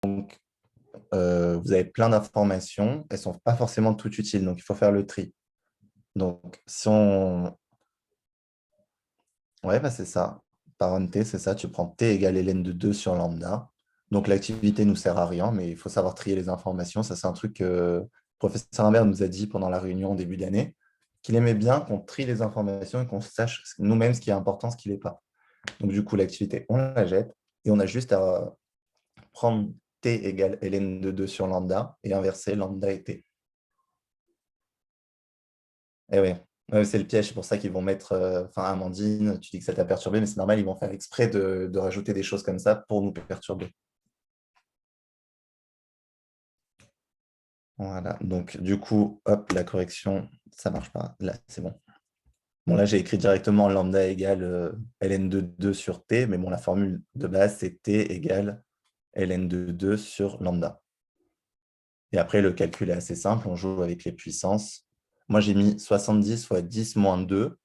Donc, vous avez plein d'informations, elles ne sont pas forcément toutes utiles, donc il faut faire le tri. Donc, si on... Ouais, bah, c'est ça. Parenté, c'est ça. Tu prends t égale ln de 2 sur lambda. Donc, l'activité ne nous sert à rien, mais il faut savoir trier les informations. Ça, c'est un truc que le professeur Imbert nous a dit pendant la réunion en début d'année, qu'il aimait bien qu'on trie les informations et qu'on sache nous-mêmes ce qui est important, ce qui n'est pas. Donc, du coup, l'activité, on la jette et on a juste à prendre t égale ln de 2 sur lambda et inverser lambda et t. Eh oui, ouais, c'est le piège, c'est pour ça qu'ils vont mettre, enfin Amandine, tu dis que ça t'a perturbé, mais c'est normal, ils vont faire exprès de rajouter des choses comme ça pour nous perturber. Voilà, donc du coup, hop, la correction, ça marche pas. Là, c'est bon. Bon, là, j'ai écrit directement lambda égale ln de 2 sur t, mais bon, la formule de base, c'est t égale ln de 2 sur lambda. Et après, le calcul est assez simple, on joue avec les puissances. Moi, j'ai mis 70 fois 10 moins 2,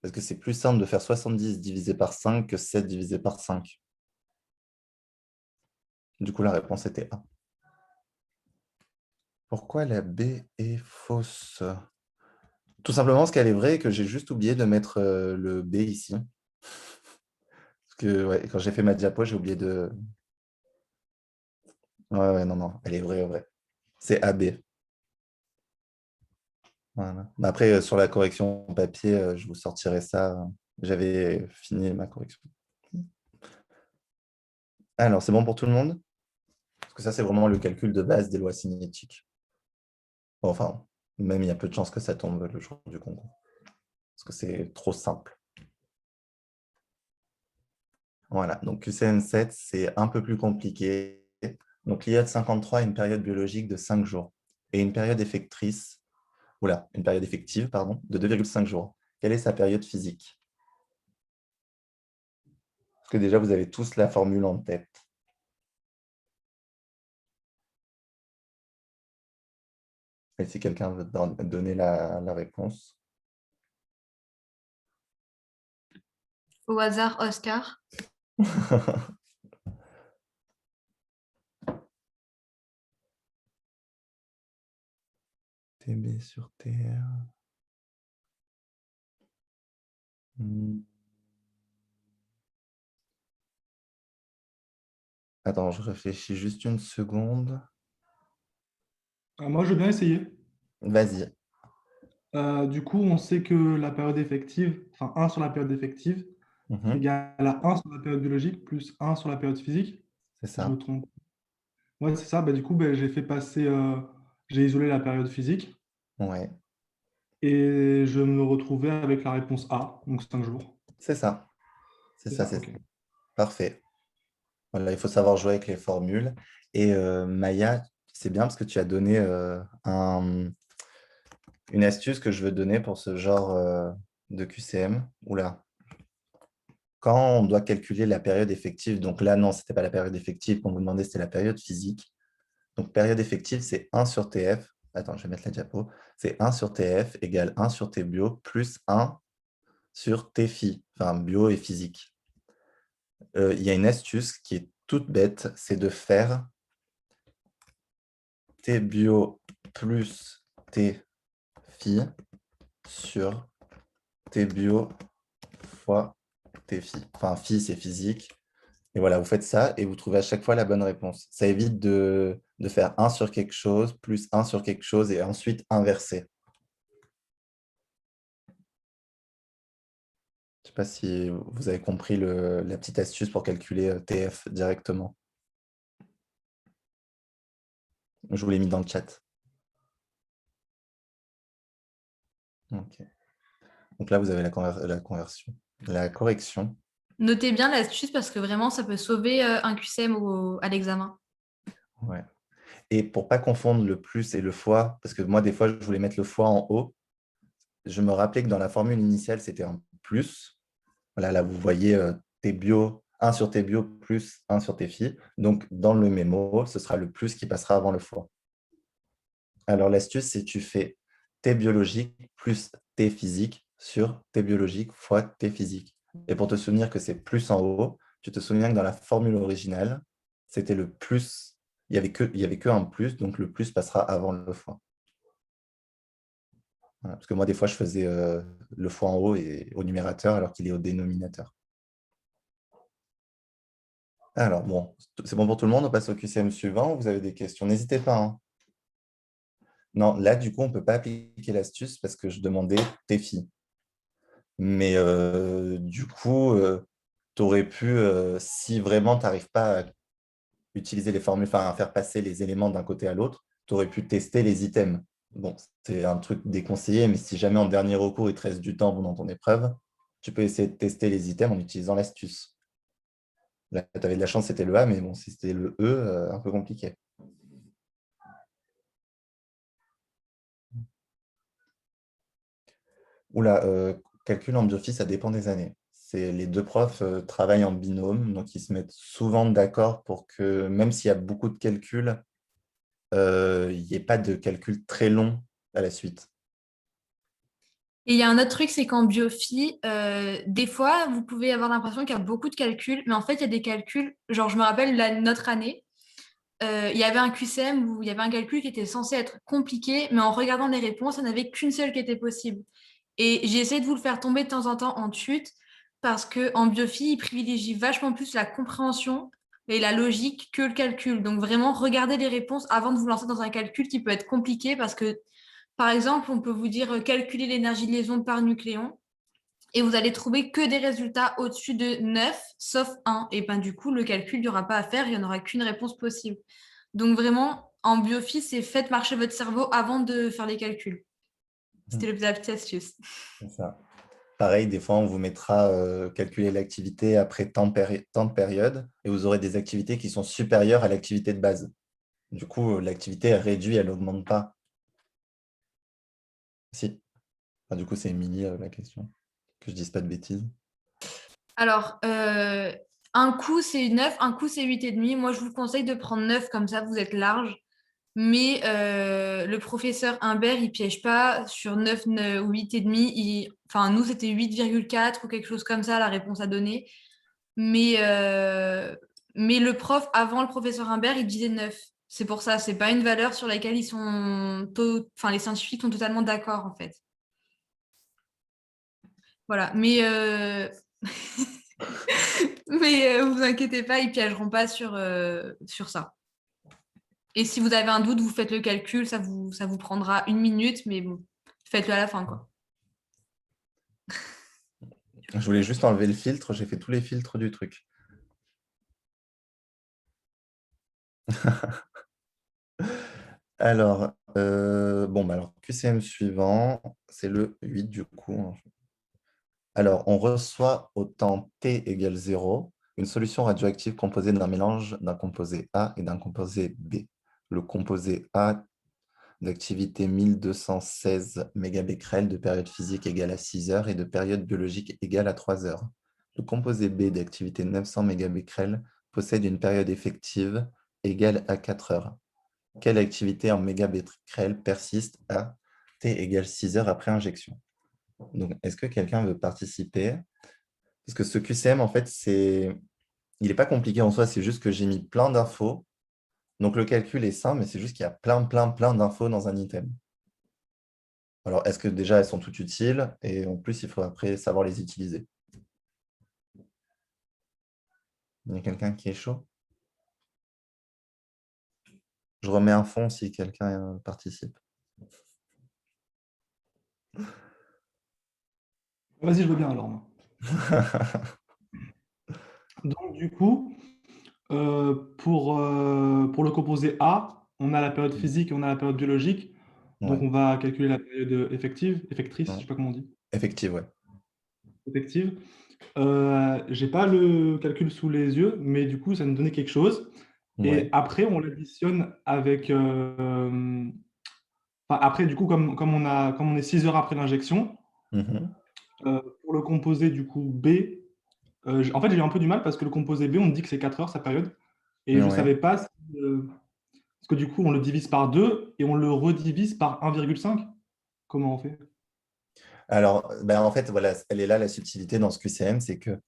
parce que c'est plus simple de faire 70 divisé par 5 que 7 divisé par 5. Du coup, la réponse était A. Pourquoi la B est fausse? Tout simplement parce qu'elle est vraie et que j'ai juste oublié de mettre le B ici. Parce que ouais, quand j'ai fait ma diapo, j'ai oublié de... Ouais, non, non, elle est vraie, vraie. C'est AB. Voilà. Mais après, sur la correction papier, je vous sortirai ça. J'avais fini ma correction. Alors, c'est bon pour tout le monde? Parce que ça, c'est vraiment le calcul de base des lois cinétiques. Bon, enfin, même il y a peu de chances que ça tombe le jour du concours. Parce que c'est trop simple. Voilà, donc QCM7, c'est un peu plus compliqué. Donc l'IA de 53 a une période biologique de 5 jours et une période effectrice, une période effective, pardon, de 2,5 jours. Quelle est sa période physique? Parce que déjà, vous avez tous la formule en tête. Et si quelqu'un veut donner la réponse. Au hasard, Oscar. TB sur TR. Attends, je réfléchis juste une seconde. Moi, je veux bien essayer. Vas-y. Du coup, on sait que la période effective, enfin 1 sur la période effective, Mhm, égale à 1 sur la période biologique plus 1 sur la période physique. c'est Si je me ça. trompe. Ouais, c'est ça. Bah, du coup, bah, j'ai fait passer, j'ai isolé la période physique Ouais, et je me retrouvais avec la réponse A, donc 5 jours. c'est ça. C'est C'est ça, ça, c'est ok. parfait. Voilà, il faut savoir jouer avec les formules. Et Maya, c'est bien parce que tu as donné une astuce que je veux donner pour ce genre de QCM. Oula. Quand on doit calculer la période effective, donc là, non, ce n'était pas la période effective qu'on vous demandait, c'était la période physique. Donc, période effective, c'est 1 sur TF. Attends, je vais mettre la diapo. C'est 1 sur TF égale 1 sur T bio plus 1 sur T phi, enfin bio et physique. Il y a une astuce qui est toute bête, c'est de faire T bio plus T phi sur T bio fois T phi. Enfin, phi, c'est physique. Et voilà, vous faites ça et vous trouvez à chaque fois la bonne réponse. Ça évite de faire 1 sur quelque chose, plus 1 sur quelque chose et ensuite inverser. Je ne sais pas si vous avez compris la petite astuce pour calculer TF directement. Je vous l'ai mis dans le chat. Ok. Donc là, vous avez la conversion, la correction. Notez bien l'astuce parce que vraiment, ça peut sauver un QCM à l'examen. Ouais. Et pour pas confondre le plus et le fois, parce que moi, des fois, je voulais mettre le fois en haut, je me rappelais que dans la formule initiale, c'était un plus. Voilà, là, vous voyez T bio, 1 sur T bio plus 1 sur T phi. Donc, dans le mémo, ce sera le plus qui passera avant le fois. Alors, l'astuce, c'est tu fais T biologique plus T physique sur T biologique fois T physique. Et pour te souvenir que c'est plus en haut, tu te souviens que dans la formule originale, c'était le plus il y avait que un plus, donc le plus passera avant le fois. Voilà, parce que moi, des fois, je faisais le fois en haut et au numérateur alors qu'il est au dénominateur. Alors, bon, c'est bon pour tout le monde, on passe au QCM suivant. Vous avez des questions, n'hésitez pas, hein. Non, là, du coup, on ne peut pas appliquer l'astuce parce que je demandais TEFI. Mais du coup, tu aurais pu, si vraiment tu n'arrives pas à utiliser les formules, enfin, à faire passer les éléments d'un côté à l'autre, tu aurais pu tester les items. Bon, c'est un truc déconseillé, mais si jamais en dernier recours, il te reste du temps pendant ton épreuve, tu peux essayer de tester les items en utilisant l'astuce. Là, tu avais de la chance, c'était le A, mais bon, si c'était le E, un peu compliqué. Oula, calcul en biophy, ça dépend des années. Les deux profs travaillent en binôme, donc ils se mettent souvent d'accord pour que, même s'il y a beaucoup de calculs, il n'y ait pas de calcul très long à la suite. Et il y a un autre truc, c'est qu'en biophy, des fois, vous pouvez avoir l'impression qu'il y a beaucoup de calculs, mais en fait, il y a des calculs, genre je me rappelle notre année, il y avait un QCM où il y avait un calcul qui était censé être compliqué, mais en regardant les réponses, il n'y en avait qu'une seule qui était possible. Et j'ai essayé de vous le faire tomber de temps en temps en chute, parce qu'en biophy, ils privilégient vachement plus la compréhension et la logique que le calcul. Donc vraiment, regardez les réponses avant de vous lancer dans un calcul qui peut être compliqué, parce que, par exemple, on peut vous dire calculer l'énergie de liaison par nucléon, et vous allez trouver que des résultats au-dessus de 9, sauf 1. Et ben du coup, le calcul, il n'y aura pas à faire, il n'y en aura qu'une réponse possible. Donc vraiment, en biophy, c'est faites marcher votre cerveau avant de faire les calculs. C'était la petite astuce. C'est ça. Pareil, des fois, on vous mettra calculer l'activité après tant de périodes et vous aurez des activités qui sont supérieures à l'activité de base. Du coup, l'activité est réduite, elle n'augmente pas. Si. Enfin, du coup, c'est Émilie la question. Que je ne dise pas de bêtises. Alors, un coup, c'est 9, un coup, c'est 8,5. Moi, je vous conseille de prendre 9, comme ça, vous êtes large. Mais le professeur Humbert, il piège pas sur 9 ou 8,5. Enfin, nous, c'était 8,4 ou quelque chose comme ça, la réponse à donner. Mais, mais le prof, avant le professeur Humbert, il disait 9. C'est pour ça, c'est pas une valeur sur laquelle enfin, les scientifiques sont totalement d'accord, en fait. Voilà. Mais, mais vous inquiétez pas, ils piégeront pas sur ça. Et si vous avez un doute, vous faites le calcul, ça vous prendra 1 minute, mais bon, faites-le à la fin, quoi. Je voulais juste enlever le filtre, j'ai fait tous les filtres du truc. Alors, bon, bah alors, QCM suivant, c'est le 8 du coup. Alors, on reçoit au temps t égale 0 une solution radioactive composée d'un mélange d'un composé A et d'un composé B. Le composé A d'activité 1216 mégabecquerels de période physique égale à 6 heures et de période biologique égale à 3 heures. Le composé B d'activité 900 mégabecquerels possède une période effective égale à 4 heures. Quelle activité en mégabecquerels persiste à T égale 6 heures après injection? Donc, est-ce que quelqu'un veut participer? Parce que ce QCM, en fait, il n'est pas compliqué en soi, c'est juste que j'ai mis plein d'infos. Donc, le calcul est simple, mais c'est juste qu'il y a plein d'infos dans un item. Alors, est-ce que déjà, elles sont toutes utiles? Et en plus, il faut après savoir les utiliser. Il y a quelqu'un qui est chaud? Je remets un fond si quelqu'un participe. Vas-y, je veux bien alors, moi. Donc, du coup, pour le composé A, on a la période physique et on a la période biologique. Donc, Ouais, on va calculer la période effectrice, je ne ouais. sais pas comment on dit, Effective, ouais. effective. J'ai pas le calcul sous les yeux, mais du coup, ça nous donnait quelque chose. Et Ouais. après, on l'additionne avec. Enfin, après, du coup, comme on est 6 heures après l'injection, Mhm. pour le composé du coup B, en fait, j'ai eu un peu du mal parce que le composé B, on me dit que c'est 4 heures sa période. Et je ne Ouais. savais pas si, parce que du coup, on le divise par 2 et on le redivise par 1,5. Comment on fait? Alors, ben, en fait, voilà, elle est là la subtilité dans ce QCM, c'est que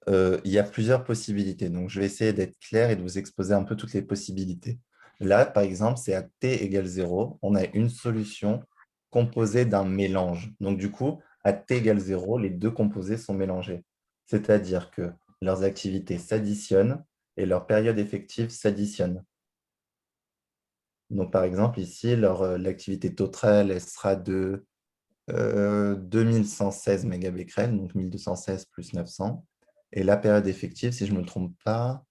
il y a plusieurs possibilités. Donc, je vais essayer d'être clair et de vous exposer un peu toutes les possibilités. Là, par exemple, c'est à t égale 0, on a une solution composée d'un mélange. Donc, du coup, à t égale 0, les deux composés sont mélangés. C'est-à-dire que leurs activités s'additionnent et leur période effective s'additionne. Donc, par exemple, ici, l'activité totale elle sera de 2116 mégabecquerels, donc 1216 plus 900. Et la période effective, si je ne me trompe pas,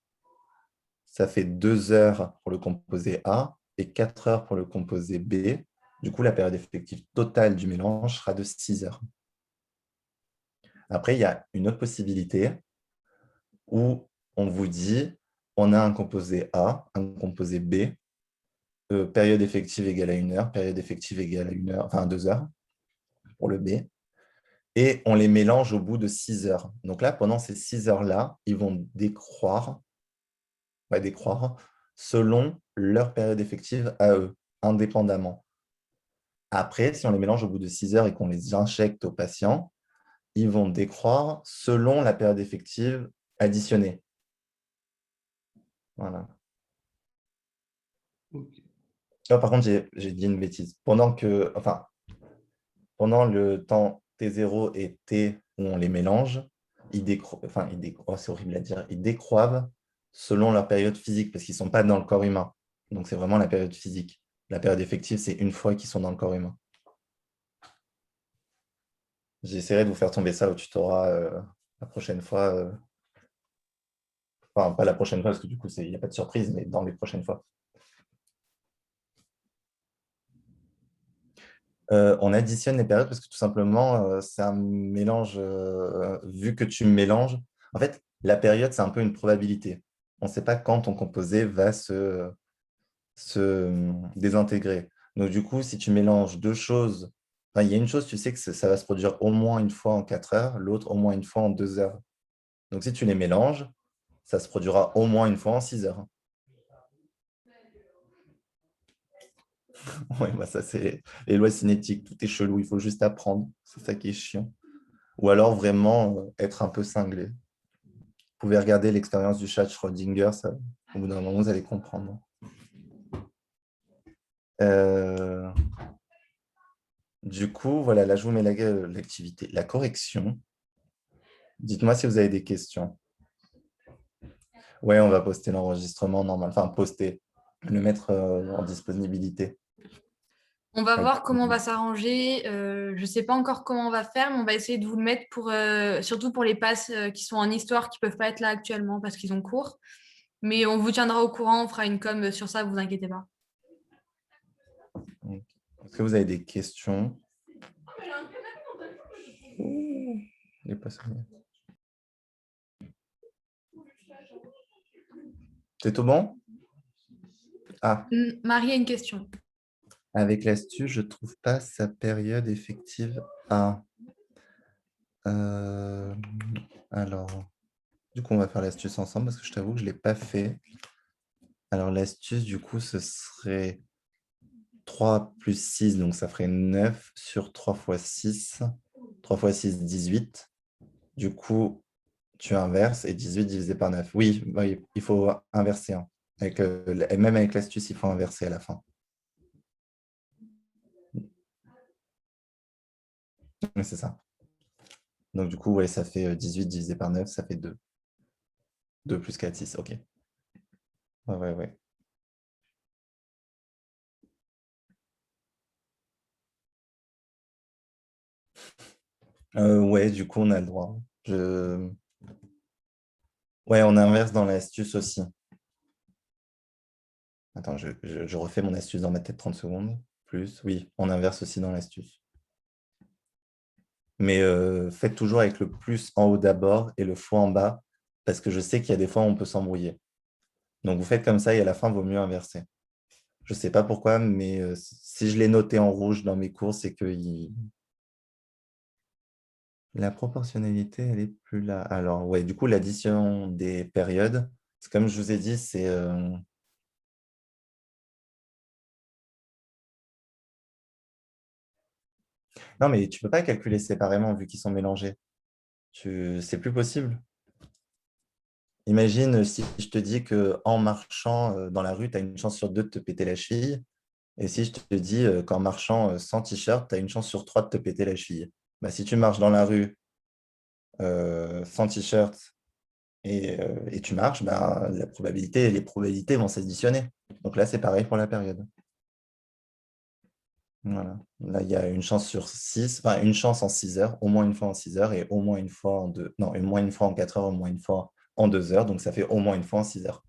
ça fait 2 heures pour le composé A et 4 heures pour le composé B. Du coup, la période effective totale du mélange sera de 6 heures. Après, il y a une autre possibilité où on vous dit on a un composé A, un composé B, période effective égale à 1 heure, période effective égale à 1 heure, enfin 2 heures pour le B. Et on les mélange au bout de 6 heures. Donc là, pendant ces 6 heures-là, ils vont décroître selon leur période effective à eux, indépendamment. Après, si on les mélange au bout de 6 heures et qu'on les injecte aux patients, ils vont décroître selon la période effective additionnée. Voilà. Ok. Ah, par contre, j'ai dit une bêtise. Pendant le temps T0 et T où on les mélange, c'est horrible à dire, ils décroivent selon leur période physique parce qu'ils ne sont pas dans le corps humain. Donc, c'est vraiment la période physique. La période effective, c'est une fois qu'ils sont dans le corps humain. J'essaierai de vous faire tomber ça au tutorat la prochaine fois. Enfin, pas la prochaine fois, parce que du coup, il n'y a pas de surprise, mais dans les prochaines fois. On additionne les périodes parce que tout simplement, c'est un mélange, vu que tu mélanges. En fait, la période, c'est un peu une probabilité. On ne sait pas quand ton composé va se désintégrer. Donc, du coup, si tu mélanges deux choses, enfin, il y a une chose, tu sais que ça va se produire au moins une fois en 4 heures, l'autre au moins une fois en 2 heures. Donc, si tu les mélanges, ça se produira au moins une fois en 6 heures. Oui, bah ça, c'est les lois cinétiques. Tout est chelou, il faut juste apprendre. C'est ça qui est chiant. Ou alors vraiment être un peu cinglé. Vous pouvez regarder l'expérience du chat Schrödinger, ça, au bout d'un moment, vous allez comprendre. Euh, Du coup, voilà, là, je vous mets l'activité, la correction. Dites-moi si vous avez des questions. Oui, on va poster l'enregistrement normal. Enfin, poster, le mettre en disponibilité. On va voir comment on va s'arranger. Je ne sais pas encore comment on va faire, mais on va essayer de vous le mettre surtout pour les passes qui sont en histoire, qui ne peuvent pas être là actuellement parce qu'ils ont cours. Mais on vous tiendra au courant, on fera une com sur ça, vous inquiétez pas. Est-ce que vous avez des questions? Ouh, il est pas sonné. C'est tout bon? Ah, Marie a une question. avec l'astuce, je ne trouve pas sa période effective à. Alors, du coup, on va faire l'astuce ensemble parce que je t'avoue que je ne l'ai pas fait. Alors, l'astuce, du coup, ce serait 3 plus 6, donc ça ferait 9 sur 3 fois 6. 3 fois 6, 18. Du coup, tu inverses et 18 divisé par 9. Oui, oui, il faut inverser. Hein. Même avec l'astuce, il faut inverser à la fin. Oui, c'est ça. Donc, du coup, ouais, ça fait 18 divisé par 9, ça fait 2. 2 plus 4, 6. OK. Ouais, ouais, ouais. Ouais, du coup, on a le droit. Ouais, on inverse dans l'astuce aussi. Attends, je refais mon astuce dans ma tête 30 secondes. Plus, oui, on inverse aussi dans l'astuce. Mais faites toujours avec le plus en haut d'abord et le fois en bas, parce que je sais qu'il y a des fois où on peut s'embrouiller. Donc, vous faites comme ça et à la fin, il vaut mieux inverser. Je ne sais pas pourquoi, mais si je l'ai noté en rouge dans mes cours, c'est que la proportionnalité, elle n'est plus là. Alors, ouais, du coup, l'addition des périodes, comme je vous ai dit, c'est... Non, mais tu ne peux pas calculer séparément vu qu'ils sont mélangés. C'est plus possible. Imagine si je te dis qu'en marchant dans la rue, tu as une chance sur deux de te péter la cheville. Et si je te dis qu'en marchant sans t-shirt, tu as une chance sur trois de te péter la cheville. Bah, si tu marches dans la rue sans t-shirt et tu marches, bah, les probabilités vont s'additionner. Donc là, c'est pareil pour la période. Voilà. Là, il y a une chance sur 6, enfin une chance en 6 heures, au moins une fois en 6 heures et au moins une fois en 2, non, au moins une fois en 4 heures, au moins une fois en 2 heures. Donc ça fait au moins une fois en 6 heures.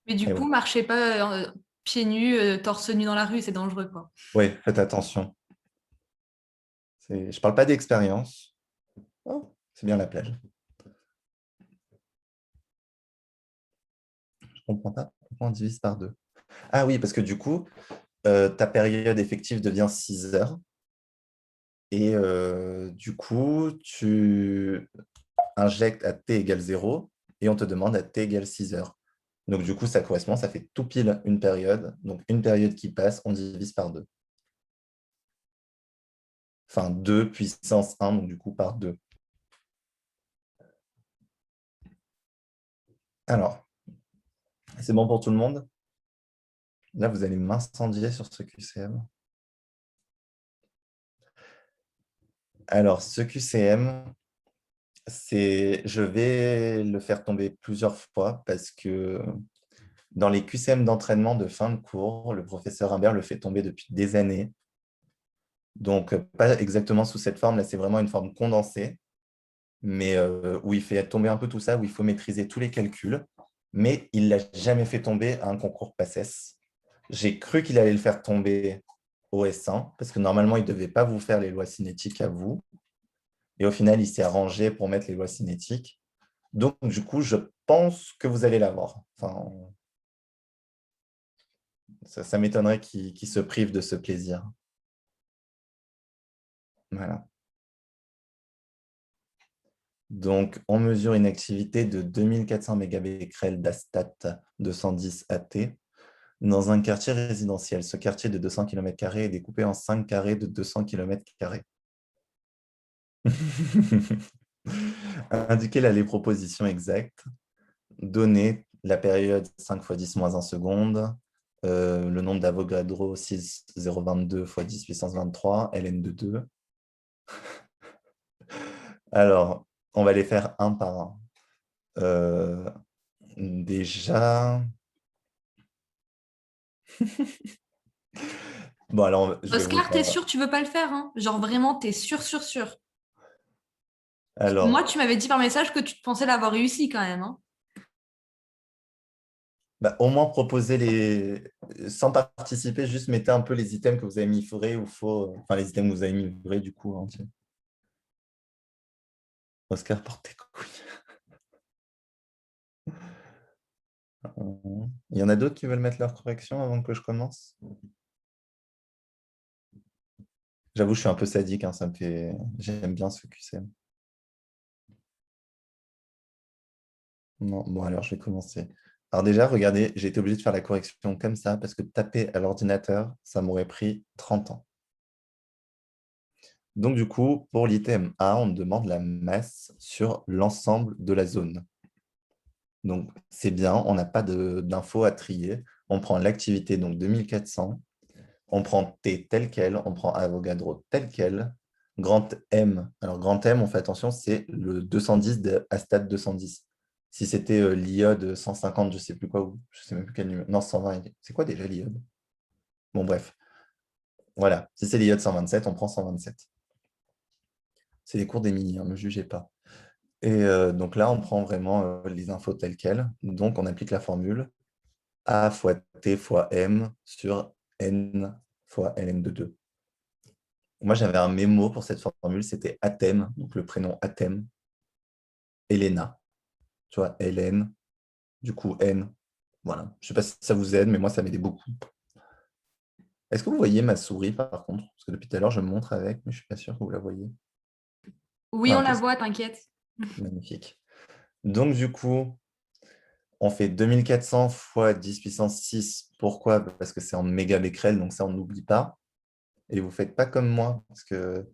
Mais du Et coup, voilà. marchez pas pieds nus, torse nu dans la rue, c'est dangereux, quoi. Oui, faites attention. Je ne parle pas d'expérience. Oh, c'est bien la plage. Je ne comprends pas pourquoi on divise par 2. Ah oui, parce que du coup, ta période effective devient 6 heures. Et du coup, tu injectes à t égale 0 et on te demande à t égale 6 heures. Donc du coup, ça correspond, ça fait tout pile une période. Donc une période qui passe, on divise par 2. Enfin, 2 puissance 1, donc du coup par 2. Alors, c'est bon pour tout le monde? Là, vous allez m'incendier sur ce QCM. Alors, ce QCM, je vais le faire tomber plusieurs fois parce que dans les QCM d'entraînement de fin de cours, le professeur Imbert le fait tomber depuis des années. Donc, pas exactement sous cette forme, là, c'est vraiment une forme condensée, mais où il fait tomber un peu tout ça, où il faut maîtriser tous les calculs, mais il ne l'a jamais fait tomber à un concours PACES. J'ai cru qu'il allait le faire tomber au S1, parce que normalement, il ne devait pas vous faire les lois cinétiques à vous. Et au final, il s'est arrangé pour mettre les lois cinétiques. Donc, du coup, je pense que vous allez l'avoir. Enfin, ça m'étonnerait qu'il se prive de ce plaisir. Voilà. Donc, on mesure une activité de 2400 mégabecquerels d'Astat 210 AT dans un quartier résidentiel. Ce quartier de 200 km² est découpé en 5 carrés de 200 km². Indiquez les propositions exactes. Donnez la période 5 fois 10 moins 1 seconde, le nombre d'Avogadro 6,022 fois 10 puissance 23, ln de 2. Alors, on va les faire un par un. Déjà... Bon, alors, je vais vous Oscar, t'es faire... sûr, tu veux pas le faire, hein? Genre vraiment, t'es sûr, sûr, sûr. Moi, Alors, tu m'avais dit par message que tu te pensais l'avoir réussi quand même, hein. bah, au moins proposer sans participer, juste mettez un peu les items que vous avez mis vrai ou faux. Enfin, les items que vous avez mis vrai, du coup. Hein, Oscar, porte tes couilles. Il y en a d'autres qui veulent mettre leur correction avant que je commence? J'avoue, je suis un peu sadique, hein, j'aime bien ce QCM. Non, bon, alors je vais commencer. Alors déjà, regardez, j'ai été obligé de faire la correction comme ça parce que taper à l'ordinateur, ça m'aurait pris 30 ans. Donc du coup, pour l'item A, on me demande la masse sur l'ensemble de la zone. Donc c'est bien, on n'a pas d'infos à trier. On prend l'activité, donc 2400. On prend T tel quel, on prend Avogadro tel quel. Grand M, alors grand M, on fait attention, c'est le 210 à stade 210. Si c'était l'iode 150, je ne sais plus quoi, ou je ne sais même plus quel numéro. Non, 120, c'est quoi déjà l'iode? Bon, bref. Voilà, si c'est l'iode 127, on prend 127. C'est les cours d'Émilie, ne me jugez pas. Et donc là, on prend vraiment les infos telles quelles. Donc, on applique la formule A fois T fois M sur N fois Ln de 2. Moi, j'avais un mémo pour cette formule, c'était Athème, donc le prénom Athème, Elena, tu vois, Hélène, du coup N. Voilà. Je ne sais pas si ça vous aide, mais moi, ça m'aidait beaucoup. Est-ce que vous voyez ma souris, par contre? Parce que depuis tout à l'heure, je me montre avec, mais je ne suis pas sûr que vous la voyez. Oui, Ah, on ok, la c'est voit, t'inquiète. magnifique. Donc, du coup, on fait 2400 fois 10 puissance 6. Pourquoi? Parce que c'est en mégabecquerel, donc ça, on n'oublie pas. Et vous ne faites pas comme moi, parce que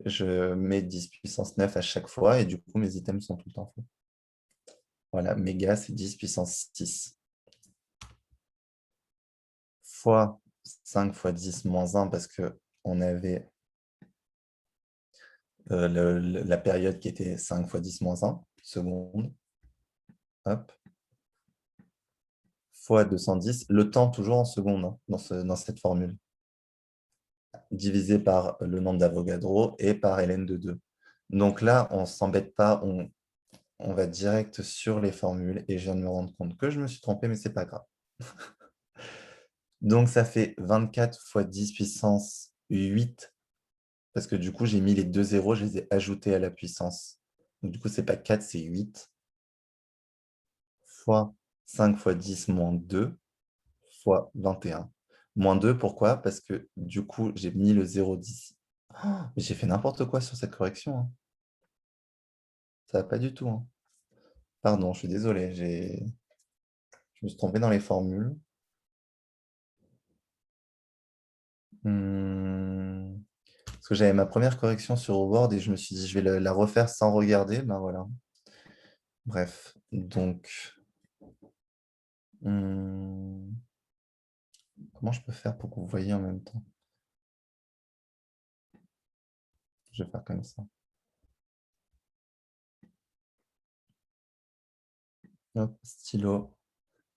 je mets 10 puissance 9 à chaque fois, et du coup, mes items sont tout le temps faux. Voilà, méga, c'est 10 puissance 6. Fois 5 fois 10 moins 1, parce qu'on avait la période qui était 5 fois 10 moins 1 secondes. Hop. Fois 210. Le temps toujours en secondes, hein, dans cette formule. Divisé par le nombre d'Avogadro et par ln de 2. Donc là, on ne s'embête pas, on va direct sur les formules et je viens de me rendre compte que je me suis trompé, mais ce n'est pas grave. Donc ça fait 24 fois 10 puissance 8, parce que du coup, j'ai mis les deux zéros, je les ai ajoutés à la puissance. Donc du coup, ce n'est pas 4, c'est 8. Fois 5 fois 10 moins 2, fois 21. Moins 2, pourquoi? Parce que du coup, j'ai mis le 0 d'ici. Oh, mais j'ai fait n'importe quoi sur cette correction, hein. Ça va pas du tout, hein. Pardon, je suis désolé, je me suis trompé dans les formules. Parce que j'avais ma première correction sur Word et je me suis dit, je vais la refaire sans regarder. Ben voilà. Bref, donc, comment je peux faire pour que vous voyez en même temps? Je vais faire comme ça. Hop, stylo.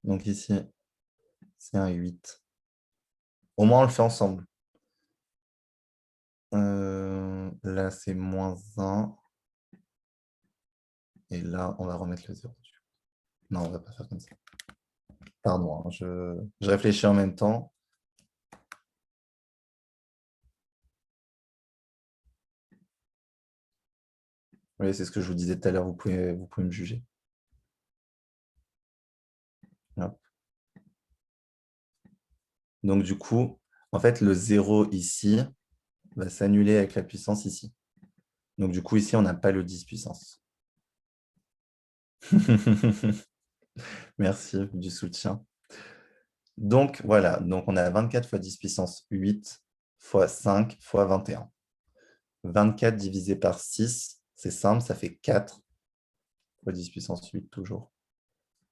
Donc ici, c'est un 8. Au moins, on le fait ensemble. Là, c'est moins 1. Et là, on va remettre le 0. Non, on ne va pas faire comme ça. Pardon, hein, je réfléchis en même temps. Oui, c'est ce que je vous disais tout à l'heure, vous pouvez me juger. Hop. Donc, du coup, en fait, le 0 ici va s'annuler avec la puissance ici. Donc, du coup, ici, on n'a pas le 10 puissance. Merci du soutien. Donc, voilà. Donc, on a 24 fois 10 puissance 8 fois 5 fois 21. 24 divisé par 6, c'est simple, ça fait 4 fois 10 puissance 8 toujours.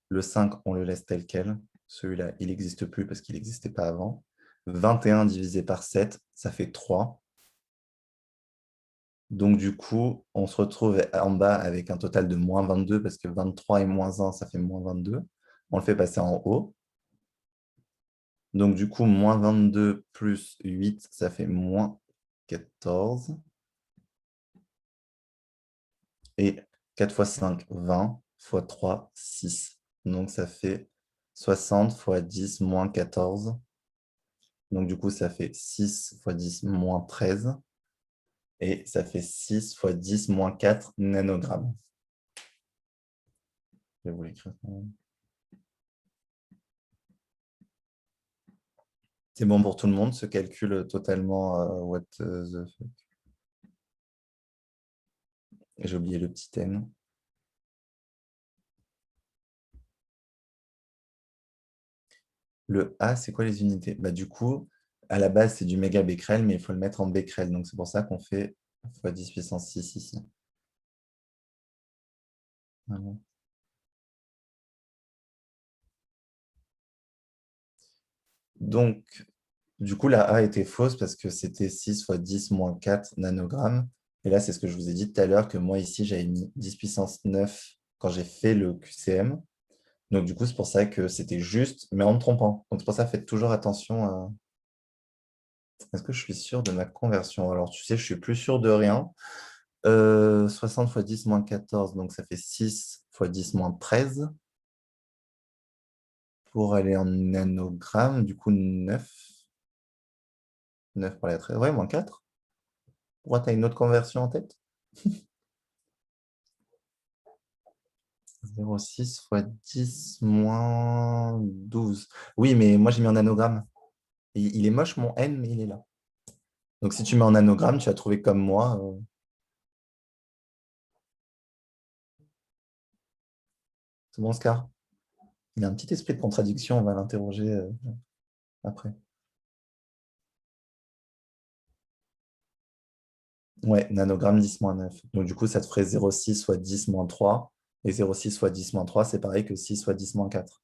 Le 5, on le laisse tel quel. Celui-là, il n'existe plus parce qu'il n'existait pas avant. 21 divisé par 7, ça fait 3. Donc, du coup, on se retrouve en bas avec un total de moins 22 parce que 23 et moins 1, ça fait moins 22. On le fait passer en haut. Donc, du coup, moins 22 plus 8, ça fait moins 14. Et 4 fois 5, 20, fois 3, 6. Donc, ça fait 60 fois 10 moins 14. Donc, du coup, ça fait 6 fois 10 moins 13. Et ça fait 6 fois 10 moins 4 nanogrammes. Je vais vous l'écrire. C'est bon pour tout le monde, ce calcul totalement what the fuck. J'ai oublié le petit n. Le A, c'est quoi les unités? Bah, du coup, à la base, c'est du mégabecquerel, mais il faut le mettre en becquerel. Donc, c'est pour ça qu'on fait fois 10 puissance 6 ici. Voilà. Donc, du coup, la A était fausse parce que c'était 6 fois 10 moins 4 nanogrammes. Et là, c'est ce que je vous ai dit tout à l'heure, que moi, ici, j'avais mis 10 puissance 9 quand j'ai fait le QCM. Donc, du coup, c'est pour ça que c'était juste, mais en me trompant. Donc, c'est pour ça, faites toujours attention à... Est-ce que je suis sûr de ma conversion? Alors, tu sais, je suis plus sûr de rien. 60 fois 10 moins 14, donc ça fait 6 fois 10 moins 13. Pour aller en nanogrammes, du coup, 9. 9 pour la 13. Ouais, moins 4. Pourquoi tu as une autre conversion en tête? 0,6 fois 10 moins 12. Oui, mais moi, j'ai mis en anagramme. Il est moche, mon N, mais il est là. Donc, si tu mets en anagramme, tu vas trouver comme moi. C'est bon, Oscar? Il y a un petit esprit de contradiction, on va l'interroger après. Ouais, nanogramme 10 moins 9. Donc, du coup, ça te ferait 0,6 fois 10 moins 3. Et 0,6 fois 10 moins 3, c'est pareil que 6 fois 10 moins 4.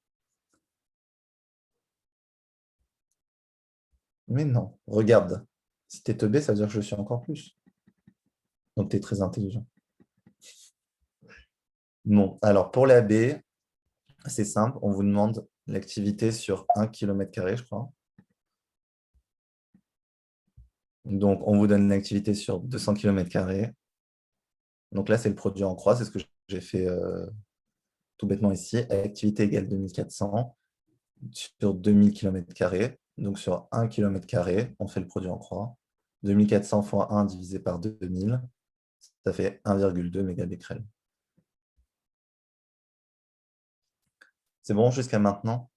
Mais non, regarde. Si tu es teubé, ça veut dire que je suis encore plus. Donc, tu es très intelligent. Bon, alors pour la B, c'est simple. On vous demande l'activité sur 1 km², je crois. Donc, on vous donne l'activité sur 200 km². Donc là, c'est le produit en croix. C'est ce que j'ai fait tout bêtement ici. Activité égale 2400 sur 2000 km². Donc, sur 1 km², on fait le produit en croix. 2400 fois 1 divisé par 2000, ça fait 1,2 mégabecquerel. C'est bon jusqu'à maintenant?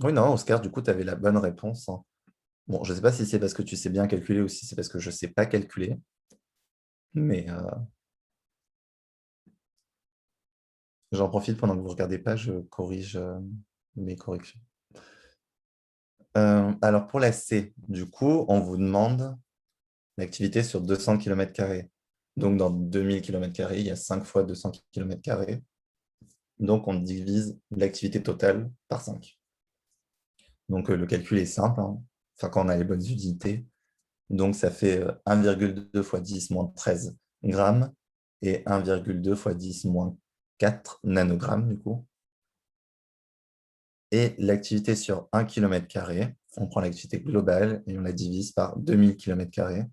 Oui, non, Oscar, du coup, tu avais la bonne réponse, hein. Bon, je ne sais pas si c'est parce que tu sais bien calculer ou si c'est parce que je ne sais pas calculer. Mais j'en profite pendant que vous ne regardez pas, je corrige mes corrections. Alors, pour la C, du coup, on vous demande l'activité sur 200 km². Donc, dans 2000 km², il y a 5 fois 200 km². Donc, on divise l'activité totale par 5. Donc, le calcul est simple, hein. Enfin, quand on a les bonnes unités. Donc, ça fait 1,2 fois 10 moins 13 grammes et 1,2 fois 10 moins 4 nanogrammes, du coup. Et l'activité sur 1 km², on prend l'activité globale et on la divise par 2000 km².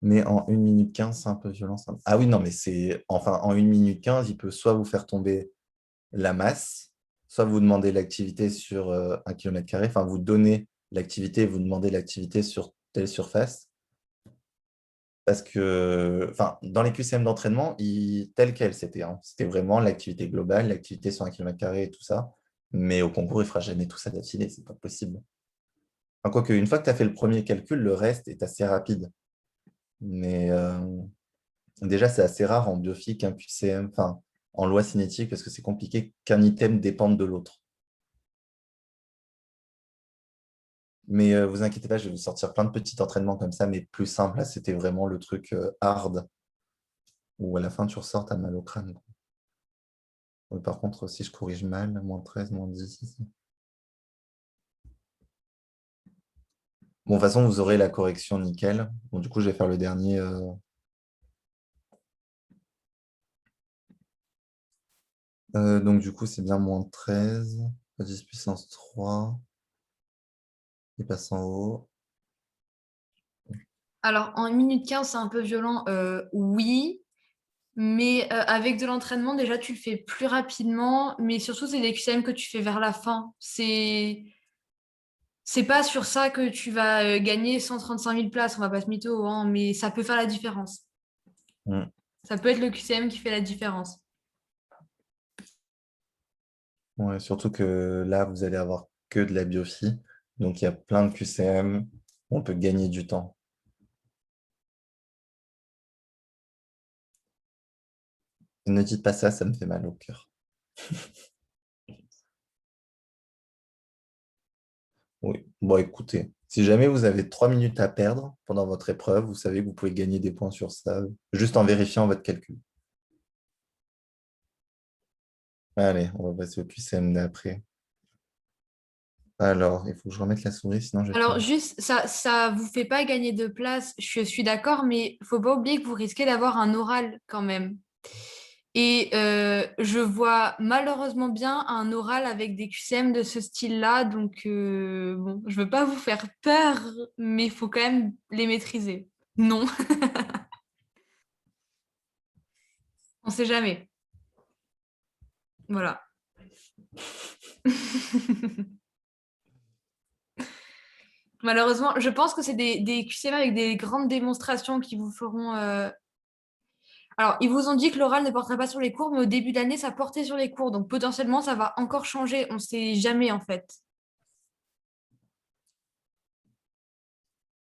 Mais en 1 minute 15, c'est un peu violent, ça. Ah oui, non, mais c'est... Enfin, en 1 minute 15, il peut soit vous faire tomber la masse, soit vous demandez l'activité sur 1 km². Enfin, vous donnez l'activité et vous demandez l'activité sur telle surface. Parce que, enfin, dans les QCM d'entraînement, tel quel c'était, hein. C'était vraiment l'activité globale, l'activité sur 1 km² et tout ça. Mais au concours, il ne fera jamais tout ça d'affilée, c'est pas possible. Enfin, quoique, une fois que tu as fait le premier calcul, le reste est assez rapide. Mais déjà, c'est assez rare en biophile qu'un QCM, enfin, en loi cinétique, parce que c'est compliqué qu'un item dépende de l'autre. Mais vous inquiétez pas, je vais vous sortir plein de petits entraînements comme ça, mais plus simples. Là, c'était vraiment le truc hard, où à la fin, tu ressors, tu as mal au crâne. Oui, par contre, si je corrige mal, moins 13, moins 10 ici. Bon, de toute façon, vous aurez la correction nickel. Bon, du coup, je vais faire le dernier. Donc, du coup, c'est bien moins 13, fois 10 puissance 3. Il passe en haut. Alors, en 1 minute 15, c'est un peu violent, oui. Mais avec de l'entraînement, déjà, tu le fais plus rapidement. Mais surtout, c'est des QCM que tu fais vers la fin. C'est pas sur ça que tu vas gagner 135 000 places. On va pas se mytho, hein, mais ça peut faire la différence. Mm. Ça peut être le QCM qui fait la différence. Ouais, surtout que là, vous allez avoir que de la biophie. Donc, il y a plein de QCM. On peut gagner du temps. Ne dites pas ça me fait mal au cœur. Oui, bon, écoutez, si jamais vous avez 3 minutes à perdre pendant votre épreuve, vous savez que vous pouvez gagner des points sur ça, juste en vérifiant votre calcul. Allez, on va passer au QCM d'après. Alors, il faut que je remette la souris, sinon je vais Alors, faire... juste, ça vous fait pas gagner de place, je suis d'accord, mais faut pas oublier que vous risquez d'avoir un oral quand même. Et je vois malheureusement bien un oral avec des QCM de ce style-là, donc bon, je veux pas vous faire peur, mais il faut quand même les maîtriser. Non, on sait jamais. Voilà. Malheureusement, je pense que c'est des QCM avec des grandes démonstrations qui vous feront. Alors, ils vous ont dit que l'oral ne porterait pas sur les cours, mais au début d'année, ça portait sur les cours. Donc, potentiellement, ça va encore changer. On ne sait jamais, en fait.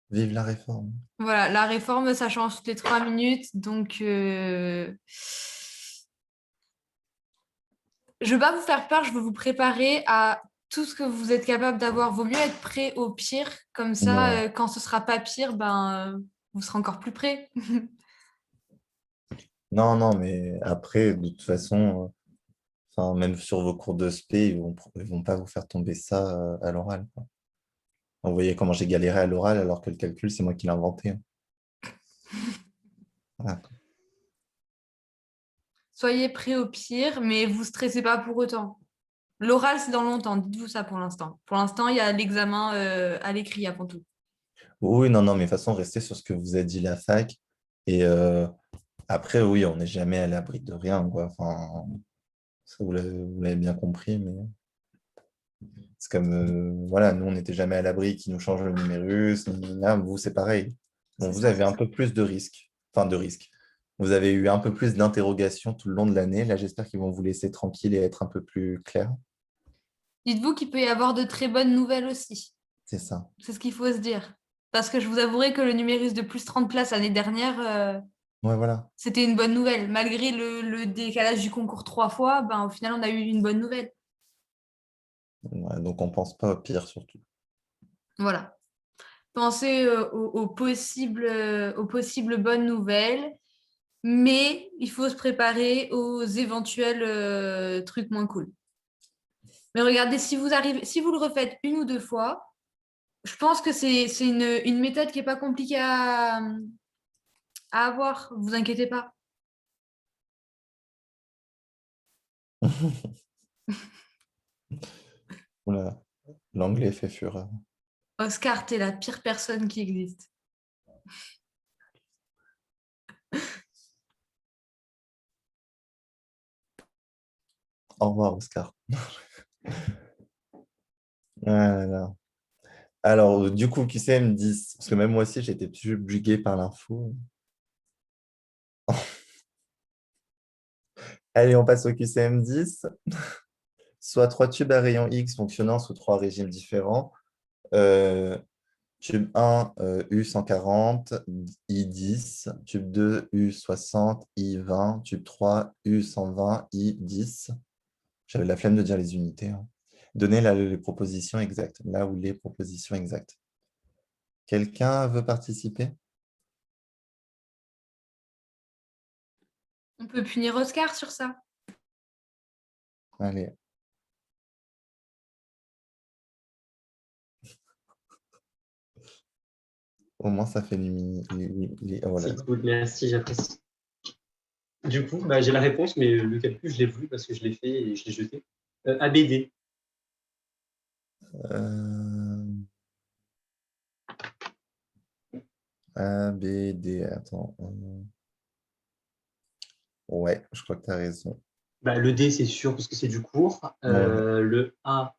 Vive la réforme. Voilà, la réforme, ça change toutes les 3 minutes. Donc, je veux pas vous faire peur, je veux vous préparer à tout ce que vous êtes capable d'avoir. Vaut mieux être prêt au pire, comme ça, Ouais. quand ce sera pas pire, vous serez encore plus prêt. Non, non, mais après, de toute façon, enfin, même sur vos cours de spé, ils vont pas vous faire tomber ça à l'oral, quoi. Vous voyez comment j'ai galéré à l'oral alors que le calcul, c'est moi qui l'ai inventé, hein. Voilà. Soyez prêt au pire, mais vous stressez pas pour autant. L'oral, c'est dans longtemps, dites-vous ça pour l'instant. Pour l'instant, il y a l'examen à l'écrit avant tout. Oui, non, non, mais de toute façon, restez sur ce que vous a dit la fac. Et après, oui, on n'est jamais à l'abri de rien, quoi. Enfin, ça, vous l'avez bien compris, mais c'est comme, voilà, nous, on n'était jamais à l'abri qui nous change le numérus. Là, vous, c'est pareil. Bon, C'est vous ça, avez c'est un ça. peu plus de risques. Enfin, de risques. Vous avez eu un peu plus d'interrogations tout le long de l'année. Là, j'espère qu'ils vont vous laisser tranquille et être un peu plus clairs. Dites-vous qu'il peut y avoir de très bonnes nouvelles aussi. C'est ça. C'est ce qu'il faut se dire. Parce que je vous avouerai que le numérus de plus 30 places l'année dernière, Ouais, voilà. c'était une bonne nouvelle. Malgré le décalage du concours 3 fois, au final, on a eu une bonne nouvelle. Ouais, donc, on pense pas au pire, surtout. Voilà. Pensez aux possibles bonnes nouvelles, mais il faut se préparer aux éventuels trucs moins cool. Mais regardez, si vous le refaites 1 ou 2 fois, je pense que c'est une méthode qui n'est pas compliquée à avoir. Vous inquiétez pas. Oula, l'anglais fait fureur. Oscar, t'es la pire personne qui existe. Au revoir, Oscar. Ah là là. Alors, du coup, QCM 10, parce que même moi aussi, j'ai été subjugué par l'info. Allez, on passe au QCM 10. Soit 3 tubes à rayon X fonctionnant sous 3 régimes différents. Euh, tube 1, U140, I10. Tube 2, U60, I20. Tube 3, U120, I10. J'avais la flemme de dire les unités, hein. Donnez les propositions exactes, là où les propositions exactes. Quelqu'un veut participer? On peut punir Oscar sur ça. Allez. Au moins, ça fait oh là C'est là. cool, merci, j'apprécie. Du coup, j'ai la réponse, mais le calcul, je l'ai voulu parce que je l'ai fait et je l'ai jeté. ABD. Euh, A, B, D. Attends. Ouais, je crois que tu as raison. Le D, c'est sûr parce que c'est du court. Ouais. Le A,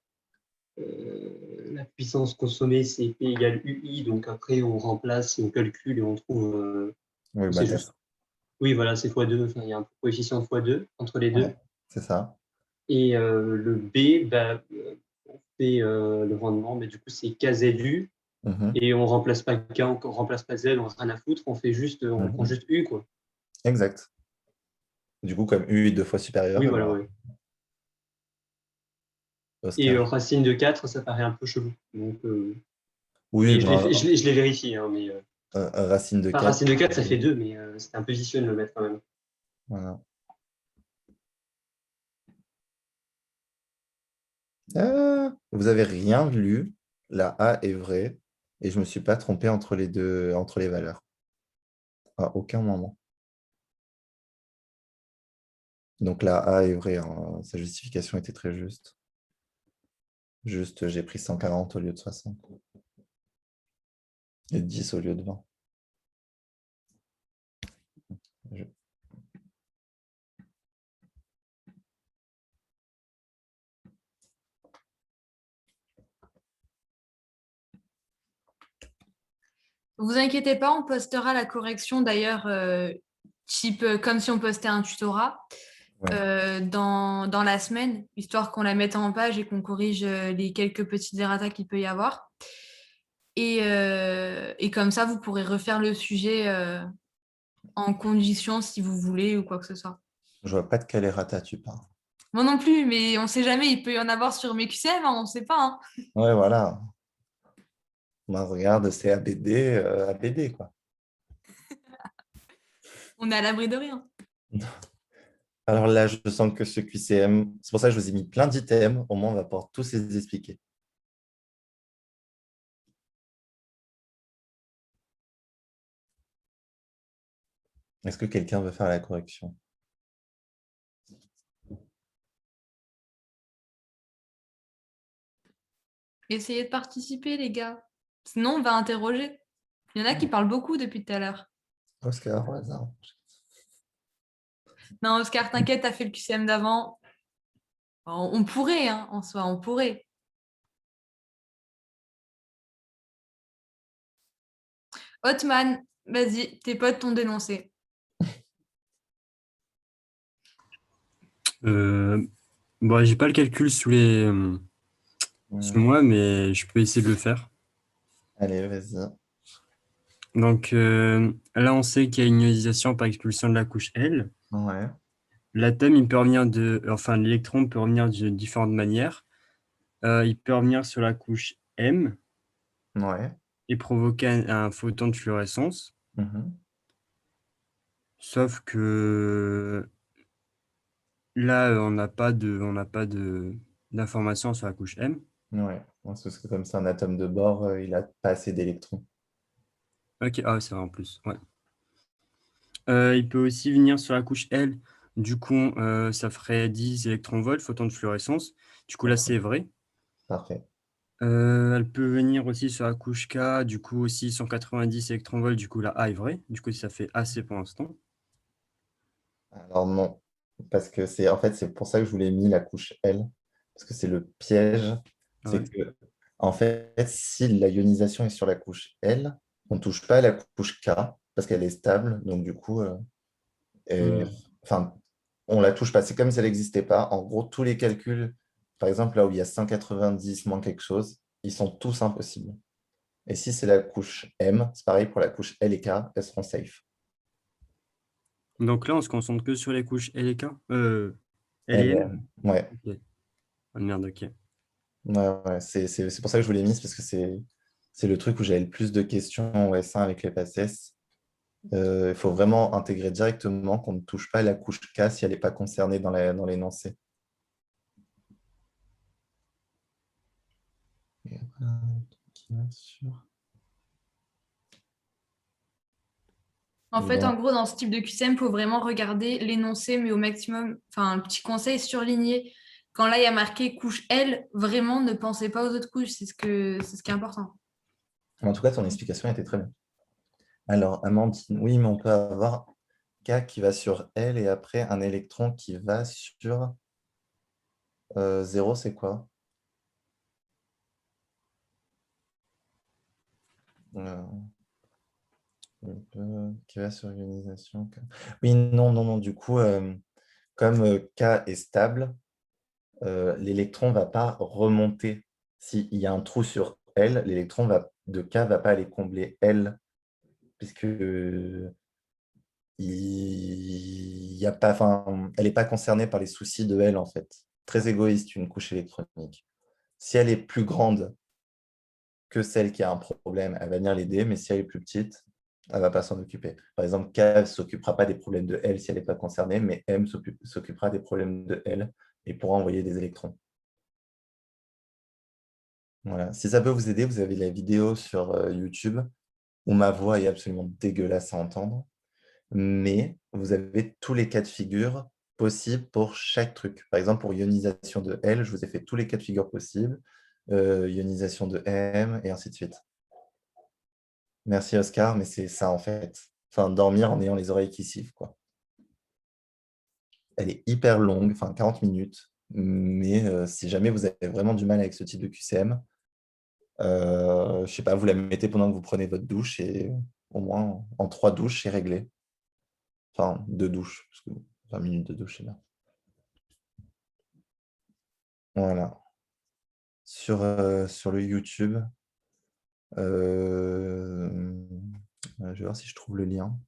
la puissance consommée, c'est P égale UI. Donc après, on remplace et on calcule et on trouve Oui, que bah, c'est juste. Oui, voilà, c'est x2. Enfin, il y a un coefficient x2 entre les deux. ouais, c'est ça. Et le B, on fait le rendement, mais du coup, c'est KZU. Mhm, Et on remplace pas K, on remplace pas Z, on n'a rien à foutre, on prend mhm. juste U, quoi. Exact. Du coup, comme U est 2 fois supérieur, Oui, eh voilà, ben, ouais. Et Oscar. racine de 4, ça paraît un peu chelou. Donc, Oui, mais ben, je l'ai vérifié. Hein, mais, racine de 4. racine de 4, ça fait 2, mais c'était un peu vicieux de le mettre quand même. Voilà. Ah, vous avez rien lu. La A est vraie. Et je ne me suis pas trompé entre les deux, entre les valeurs. À aucun moment. Donc la A est vraie, hein. Sa justification était très juste. Juste, j'ai pris 140 au lieu de 60. Et 10 au lieu de 20. Je- Vous inquiétez pas, on postera la correction d'ailleurs, type comme si on postait un tutorat Ouais. dans la semaine, histoire qu'on la mette en page et qu'on corrige les quelques petites errata qu'il peut y avoir. Et comme ça, vous pourrez refaire le sujet en condition si vous voulez ou quoi que ce soit. Je vois pas de quelle errata tu parles. Moi non plus, mais on sait jamais, il peut y en avoir sur mes QCM, hein, on ne sait pas. Hein. Ouais, voilà. Moi, regarde, c'est ABD, ABD, quoi. On est à l'abri de rien. Alors là, je sens que ce QCM, c'est pour ça que je vous ai mis plein d'items. Au moins, on va pouvoir tous les expliquer. Est-ce que quelqu'un veut faire la correction? Essayez de participer, les gars. Sinon, on va interroger. Il y en a qui parlent beaucoup depuis tout à l'heure. Oscar, au hasard. Non, Oscar, t'inquiète, t'as fait le QCM d'avant. On pourrait, hein, en soi, on pourrait. Hotman, vas-y, tes potes t'ont dénoncé. Bon, j'ai pas le calcul sous moi, mais je peux essayer de le faire. Allez, vas-y. Donc là, on sait qu'il y a une ionisation par expulsion de la couche L. Ouais, L'atome, il peut revenir enfin, l'électron peut revenir de différentes manières. Il peut revenir sur la couche M ouais. et provoquer un photon de fluorescence. Mhm. Sauf que là, on n'a pas d'informations sur la couche M. Ouais, parce que comme c'est un atome de bord, il n'a pas assez d'électrons. Ok, ah, c'est vrai en plus. Ouais. Il peut aussi venir sur la couche L. Du coup, ça ferait 10 électronvolts, photons de fluorescence. Du coup, là, c'est vrai. Parfait. Elle peut venir aussi sur la couche K. Du coup, aussi 190 électronvolts. Du coup, là, A est vrai. Du coup, ça fait AC pour l'instant. Alors non, parce que c'est en fait c'est pour ça que je voulais mis la couche L, parce que c'est le piège, Ah c'est ouais. que en fait si la ionisation est sur la couche L, on ne touche pas à la couche K parce qu'elle est stable, donc du coup, et- Hmm. enfin on la touche pas. C'est comme si elle n'existait pas. En gros, tous les calculs, par exemple là où il y a 190 moins quelque chose, ils sont tous impossibles. Et si c'est la couche M, c'est pareil pour la couche L et K, elles seront safe. Donc là, on se concentre que sur les couches L et K. L et L et M. M, ouais. Ok. Ah, merde, ok. Ouais, ouais, c'est pour ça que je vous l'ai mise, parce que c'est le truc où j'avais le plus de questions en S1 avec les PACES. Il faut vraiment intégrer directement qu'on ne touche pas à la couche K si elle n'est pas concernée dans l'énoncé. Et après, qui va sur- En fait, en Bon, gros, dans ce type de QCM, il faut vraiment regarder l'énoncé, mais au maximum, enfin, un petit conseil surligné. Quand là, il y a marqué couche L, vraiment, ne pensez pas aux autres couches, c'est ce qui est important. en tout cas, ton explication était très bien. Alors, Amandine, oui, mais on peut avoir K qui va sur L et après un électron qui va sur 0, c'est quoi? Euh, qui va sur ionisation. Oui, non, non, non. Du coup, comme K est stable, l'électron ne va pas remonter. S'il y a un trou sur L, de K ne va pas aller combler L, puisque il y a pas, enfin, elle n'est pas concernée par les soucis de L, en fait. Très égoïste, une couche électronique. Si elle est plus grande que celle qui a un problème, elle va venir l'aider, mais si elle est plus petite, elle ne va pas s'en occuper. Par exemple, K ne s'occupera pas des problèmes de L si elle n'est pas concernée, mais M s'occupera des problèmes de L et pourra envoyer des électrons. Voilà. Si ça peut vous aider, vous avez la vidéo sur YouTube où ma voix est absolument dégueulasse à entendre, mais vous avez tous les cas de figure possibles pour chaque truc. Par exemple, pour ionisation de L, je vous ai fait tous les cas de figure possibles, ionisation de M, et ainsi de suite. Merci Oscar, mais c'est ça en fait. Enfin, dormir en ayant les oreilles qui sifflent, quoi. Elle est hyper longue, enfin 40 minutes, mais si jamais vous avez vraiment du mal avec ce type de QCM, je sais pas, vous la mettez pendant que vous prenez votre douche et au moins en 3 douches, c'est réglé. Enfin, 2 douches, parce que 20 minutes de douche, c'est bien. Voilà. Sur le YouTube, je vais voir si je trouve le lien.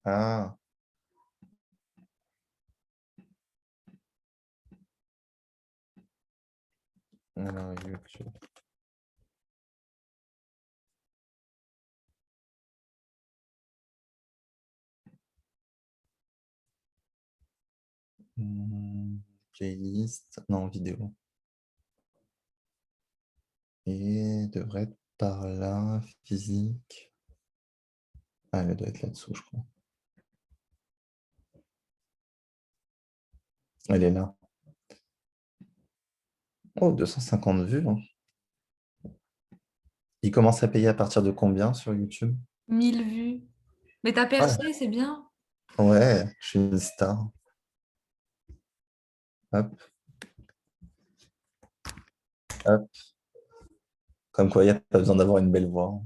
Ah, alors, YouTube. Playlist, non, vidéo. Et devrait être par là, physique. Ah, elle doit être là-dessous, je crois. Elle est là. Oh, 250 vues, hein. Il commence à payer à partir de combien sur YouTube? 1000 vues. Mais t'as Ouais, percé, c'est bien. ouais, je suis une star. Hop, hop. Comme quoi, il n'y a pas besoin d'avoir une belle voix.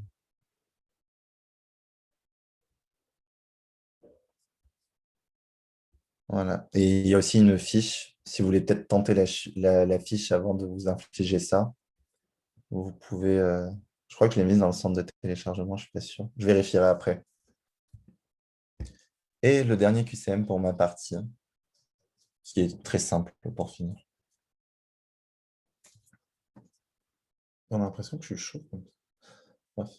Voilà. Et il y a aussi une fiche. Si vous voulez peut-être tenter la fiche avant de vous infliger ça, vous pouvez. Je crois que je l'ai mise dans le centre de téléchargement, je ne suis pas sûr. Je vérifierai après. Et le dernier QCM pour ma partie, qui est très simple pour finir. On a l'impression que je suis chaud. Bref.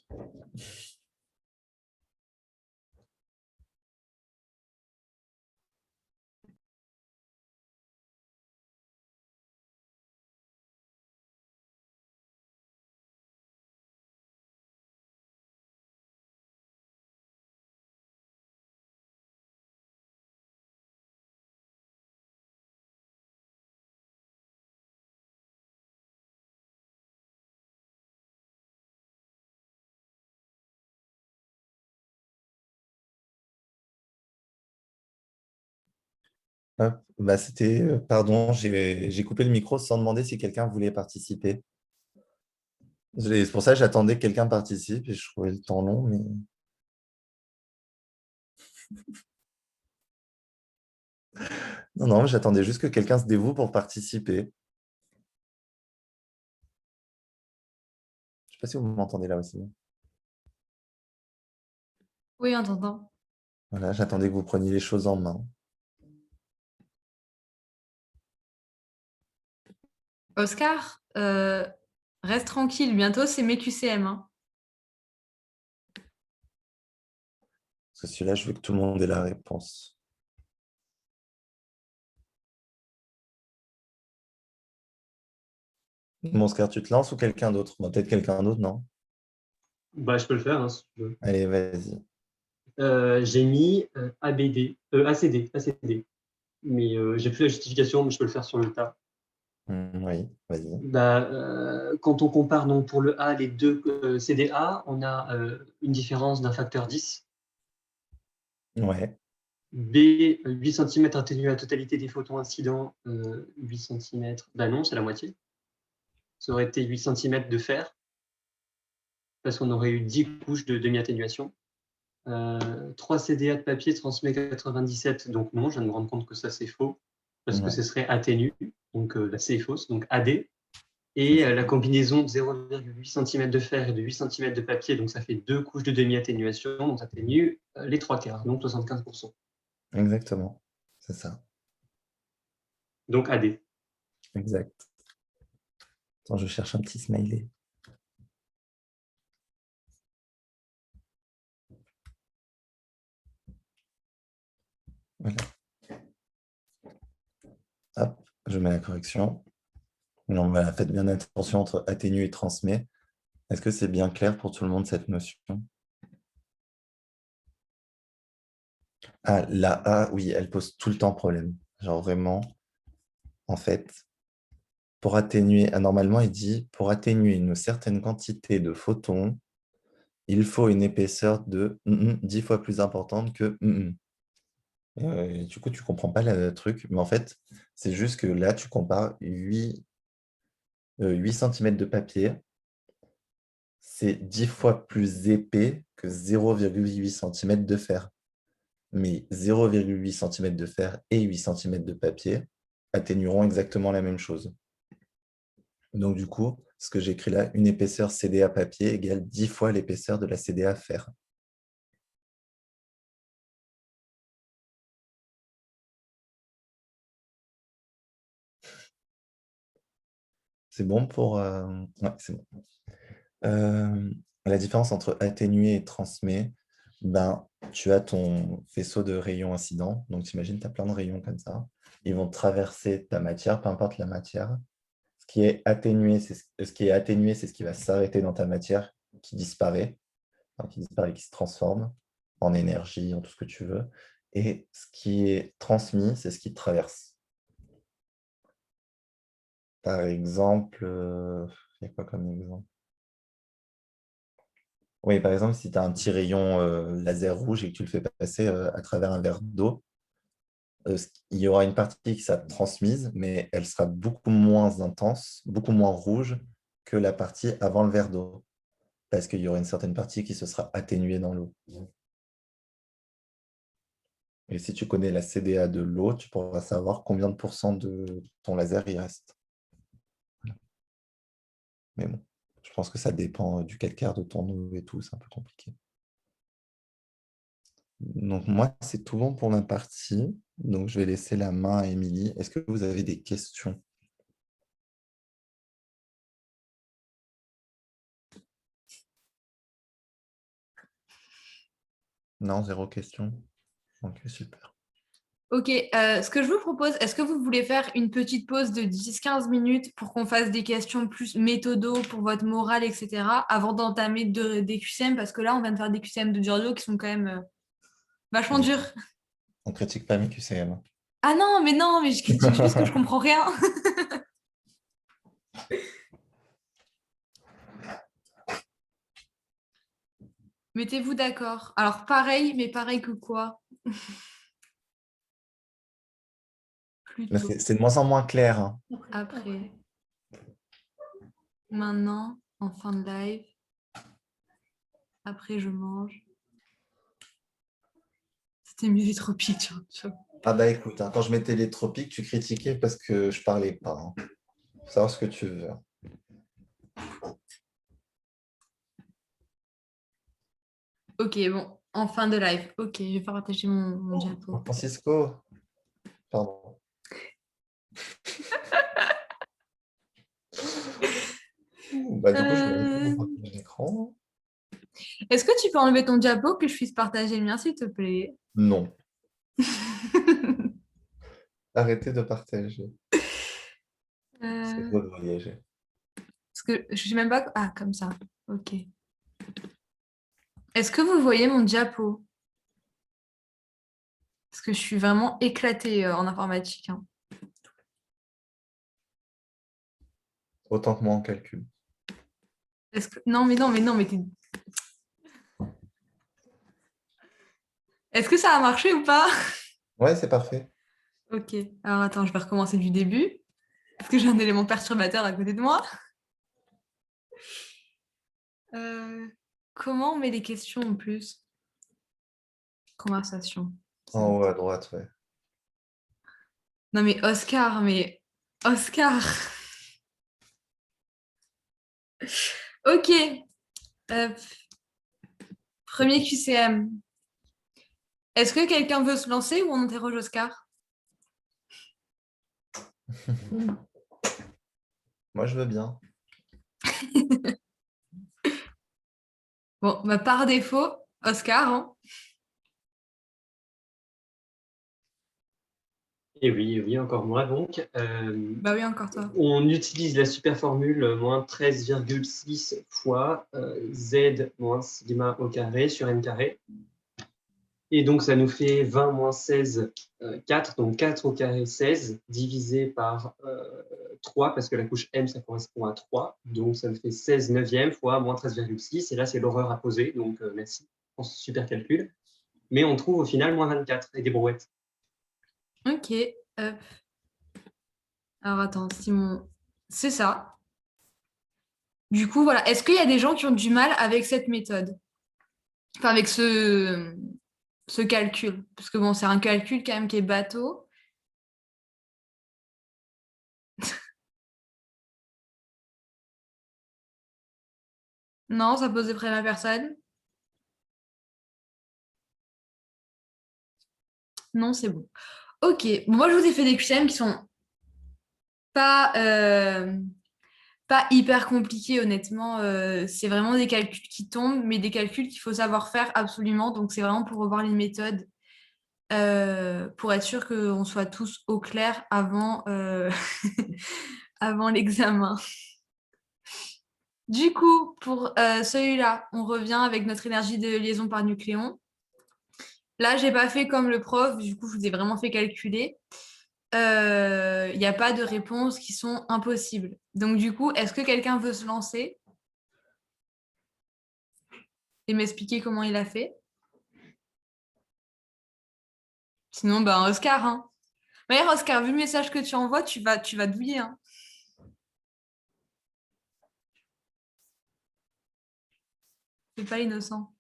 Hop. Bah, c'était, pardon, j'ai coupé le micro sans demander si quelqu'un voulait participer. C'est pour ça que j'attendais que quelqu'un participe et je trouvais le temps long, mais non, non, j'attendais juste que quelqu'un se dévoue pour participer. Je ne sais pas si vous m'entendez là aussi. Oui, en t'entend. Voilà, j'attendais que vous preniez les choses en main. Oscar, reste tranquille, bientôt c'est mes QCM, hein. Parce que celui-là, je veux que tout le monde ait la réponse. Bon, Oscar, tu te lances ou quelqu'un d'autre? Bon, peut-être quelqu'un d'autre, non? Bah, je peux le faire, hein, si tu veux. Allez, vas-y. J'ai mis ACD. Mais j'ai plus la justification, mais je peux le faire sur le tas. Oui, vas-y. Bah, quand on compare donc, pour le A, les deux CDA, on a une différence d'un facteur 10. Ouais, B, 8 cm atténué à la totalité des photons incidents, 8 cm. Bah non, c'est la moitié. Ça aurait été 8 cm de fer, parce qu'on aurait eu 10 couches de demi-atténuation. 3 CDA de papier transmet 97, donc non, je viens de me rendre compte que ça c'est faux, parce que ouais, ce serait atténu, donc la C est fausse, donc AD. c'est Et ça. la combinaison de 0,8 cm de fer et de 8 cm de papier, donc ça fait 2 couches de demi-atténuation, donc ça atténue les 3 quarts, donc 75%. Exactement. C'est ça. Donc AD. Exact. Attends, je cherche un petit smiley. Voilà. Hop, je mets la correction. Non, voilà, faites bien attention entre atténue et transmet. Est-ce que c'est bien clair pour tout le monde cette notion? Ah, la A, oui, elle pose tout le temps problème. Genre vraiment, en fait, pour atténuer, normalement, il dit pour atténuer une certaine quantité de photons, il faut une épaisseur de 10 fois plus importante que. Du coup, tu ne comprends pas le truc, mais en fait, c'est juste que là, tu compares 8 cm de papier, c'est 10 fois plus épais que 0,8 cm de fer. Mais 0,8 cm de fer et 8 cm de papier atténueront exactement la même chose. Donc, du coup, ce que j'écris là, une épaisseur CDA papier égale 10 fois l'épaisseur de la CDA fer. C'est bon pour... Ouais, c'est bon. La différence entre atténuer et transmet, ben, tu as ton faisceau de rayons incidents. Donc, tu imagines, tu as plein de rayons comme ça. Ils vont traverser ta matière, peu importe la matière. Ce qui est atténué, c'est ce qui va s'arrêter dans ta matière, qui disparaît, qui se transforme en énergie, en tout ce que tu veux. Et ce qui est transmis, c'est ce qui traverse. Par exemple, il y a quoi comme exemple? Oui, par exemple, si tu as un petit rayon laser rouge et que tu le fais passer à travers un verre d'eau, il y aura une partie qui sera transmise, mais elle sera beaucoup moins intense, beaucoup moins rouge que la partie avant le verre d'eau, parce qu'il y aura une certaine partie qui se sera atténuée dans l'eau. Et si tu connais la CDA de l'eau, tu pourras savoir combien de pourcents de ton laser il reste. Mais bon, je pense que ça dépend du calcaire de ton eau et tout, c'est un peu compliqué. Donc moi, c'est tout bon pour ma partie. Donc je vais laisser la main à Émilie. Est-ce que vous avez des questions? Non, zéro question. Ok, super. Ok, ce que je vous propose, est-ce que vous voulez faire une petite pause de 10-15 minutes pour qu'on fasse des questions plus méthodo pour votre morale, etc., avant d'entamer des QCM, parce que là, on vient de faire des QCM de Giorgio qui sont quand même vachement durs. On critique pas mes QCM. Ah non, mais je critique juste que je comprends rien. Mettez-vous d'accord. Alors, pareil, mais pareil que quoi? Là, Plutôt c'est de moins en moins clair, hein. après. Maintenant, en fin de live. Après, je mange. C'était mieux les tropiques. Ah bah écoute, hein, quand je mettais les tropiques, tu critiquais parce que je parlais pas, hein. Faut savoir ce que tu veux. Ok, bon, en fin de live. Ok, je vais faire partager mon diapo. Francisco, pardon. Bah, du coup, je vais arrêter de partager l'écran. Est-ce que tu peux enlever ton diapo que je puisse partager le mien, s'il te plaît? Non, arrêtez de partager. C'est Euh, beau de voyager. Parce que je sais même pas. Ah, comme ça. Ok. Est-ce que vous voyez mon diapo? Parce que je suis vraiment éclatée en informatique, hein. Autant que moi en calcul. Non, mais Est-ce que ça a marché ou pas? Ouais, c'est parfait. Ok. Alors attends, je vais recommencer du début. Parce que j'ai un élément perturbateur à côté de moi. Euh, Comment on met les questions en plus? Conversation. En haut à droite, ouais. Non mais Oscar, Oscar. Ok. Euh, Premier QCM. Est-ce que quelqu'un veut se lancer ou on interroge Oscar? Moi, je veux bien. Bon, bah, par défaut, Oscar, hein. Et oui, encore moi donc. Bah oui, encore toi. On utilise la super formule moins 13,6 fois z moins sigma au carré sur n carré. Et donc, ça nous fait 20 moins 16, 4, donc 4 au carré 16, divisé par 3, parce que la couche M, ça correspond à 3. Donc, ça nous fait 16 neuvième fois moins 13,6. Et là, c'est l'horreur à poser. Donc, merci pour ce super calcul. Mais on trouve au final moins 24 et des brouettes. Ok. Alors attends, Simon. C'est ça. Du coup, voilà. Est-ce qu'il y a des gens qui ont du mal avec cette méthode? Enfin, avec ce calcul. Parce que bon, c'est un calcul quand même qui est bateau. Non, ça pose des problèmes à personne. Non, c'est bon. Ok. Bon, moi, je vous ai fait des QCM qui sont pas pas hyper compliqué, honnêtement. C'est vraiment des calculs qui tombent, mais des calculs qu'il faut savoir faire absolument. Donc, c'est vraiment pour revoir les méthodes, pour être sûr qu'on soit tous au clair avant, avant l'examen. Du coup, pour celui-là, on revient avec notre énergie de liaison par nucléon. Là, j'ai pas fait comme le prof, du coup, je vous ai vraiment fait calculer. Il n'y a pas de réponses qui sont impossibles. Donc, du coup, est-ce que quelqu'un veut se lancer et m'expliquer comment il a fait? Sinon, ben, Oscar. Hein. D'ailleurs, Oscar, vu le message que tu envoies, tu vas douiller. Hein. C'est pas innocent.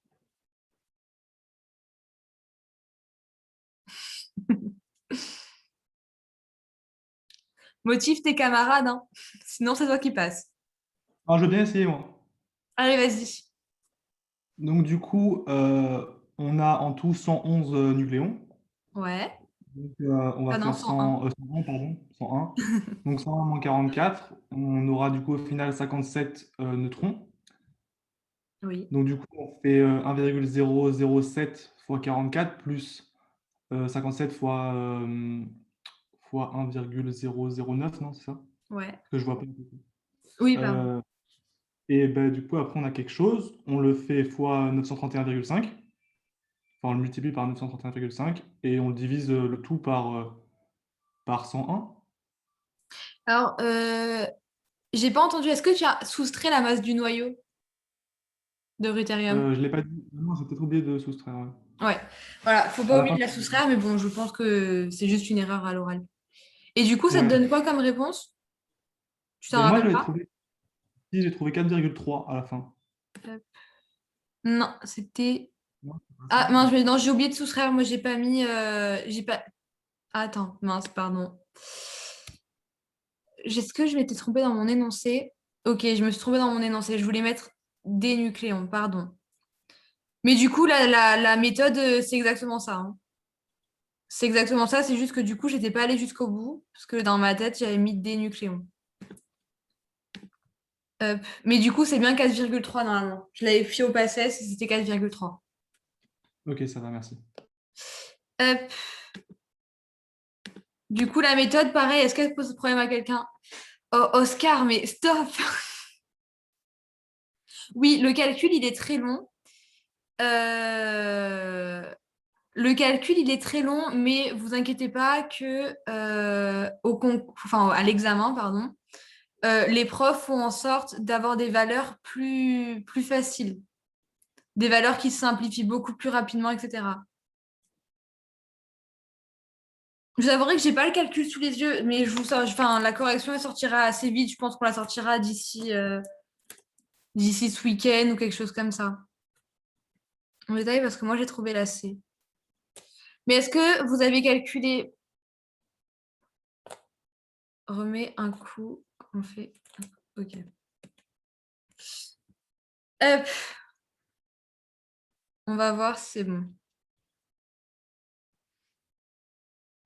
Motive tes camarades, hein. Sinon c'est toi qui passes. Alors, je veux bien essayer, moi. Allez, vas-y. Donc, du coup, on a en tout 111 nucléons. Ouais. Donc, on va Ah non, faire 101. 100, pardon, 101. Donc, 101 moins 44, on aura du coup au final 57 neutrons. Oui. Donc, du coup, on fait 1,007 fois 44 plus 57 fois 1,009, non, c'est ça? Ouais. Parce que je vois pas. Oui, pardon. Et ben, du coup, après, on a quelque chose. On le fait fois 931,5. Enfin, on le multiplie par 931,5 et on le divise le tout par 101. Alors, j'ai pas entendu. Est-ce que tu as soustrait la masse du noyau de Deutérium? Je l'ai pas dit. Non, j'ai peut-être oublié de soustraire. Ouais. Ouais. Voilà, faut À pas la oublier fin, de la soustraire, mais bon, je pense que c'est juste une erreur à l'oral. Et du coup, ça te ouais. donne quoi comme réponse? Tu t'en Ben, moi, rappelles j'avais pas? trouvé, si, j'ai trouvé 4,3 à la fin. Non, c'était. Non, c'est pas Ah ça. mince, non, j'ai oublié de soustraire. Moi, j'ai pas mis. J'ai pas. Attends, mince, pardon. Est-ce que je m'étais trompée dans mon énoncé? Ok, je me suis trompée dans mon énoncé. Je voulais mettre des nucléons, pardon. Mais du coup, la méthode, c'est exactement ça. Hein. C'est exactement ça, c'est juste que du coup, j'étais pas allée jusqu'au bout, parce que dans ma tête, j'avais mis des nucléons. Mais du coup, c'est bien 4,3 normalement. Je l'avais fait au passé, c'était 4,3. Ok, ça va, merci. Hop. Du coup, la méthode, pareil, est-ce qu'elle pose problème à quelqu'un? Oh, Oscar, mais stop! Oui, le calcul, il est très long. Le calcul, il est très long, mais vous inquiétez pas que à l'examen, pardon, les profs font en sorte d'avoir des valeurs plus faciles, des valeurs qui se simplifient beaucoup plus rapidement, etc. Je vous avouerai que j'ai pas le calcul sous les yeux, mais la correction elle sortira assez vite. Je pense qu'on la sortira d'ici ce week-end ou quelque chose comme ça. En détail, parce que moi j'ai trouvé la C. Mais est-ce que vous avez calculé? Remets un coup. On fait. Ok. Hop. On va voir si c'est bon.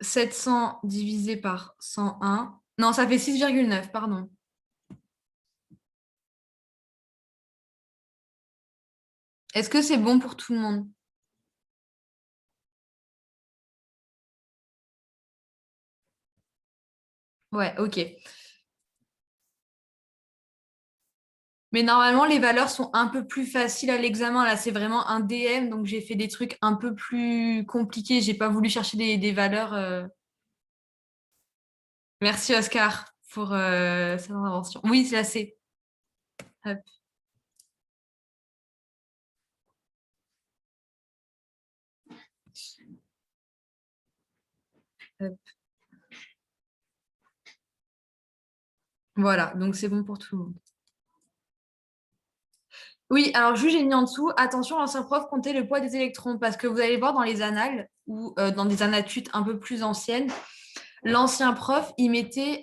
700 divisé par 101. Non, ça fait 6,9, pardon. Est-ce que c'est bon pour tout le monde? Ouais, ok. Mais normalement, les valeurs sont un peu plus faciles à l'examen. Là, c'est vraiment un DM, donc j'ai fait des trucs un peu plus compliqués. J'ai pas voulu chercher des valeurs. Merci Oscar pour cette intervention. Oui, c'est assez. Hop. Hop. Voilà, donc c'est bon pour tout le monde. Oui, alors juste j'ai mis en dessous, attention, l'ancien prof comptait le poids des électrons, parce que vous allez voir dans les annales, ou dans des annatutes un peu plus anciennes, l'ancien prof, il mettait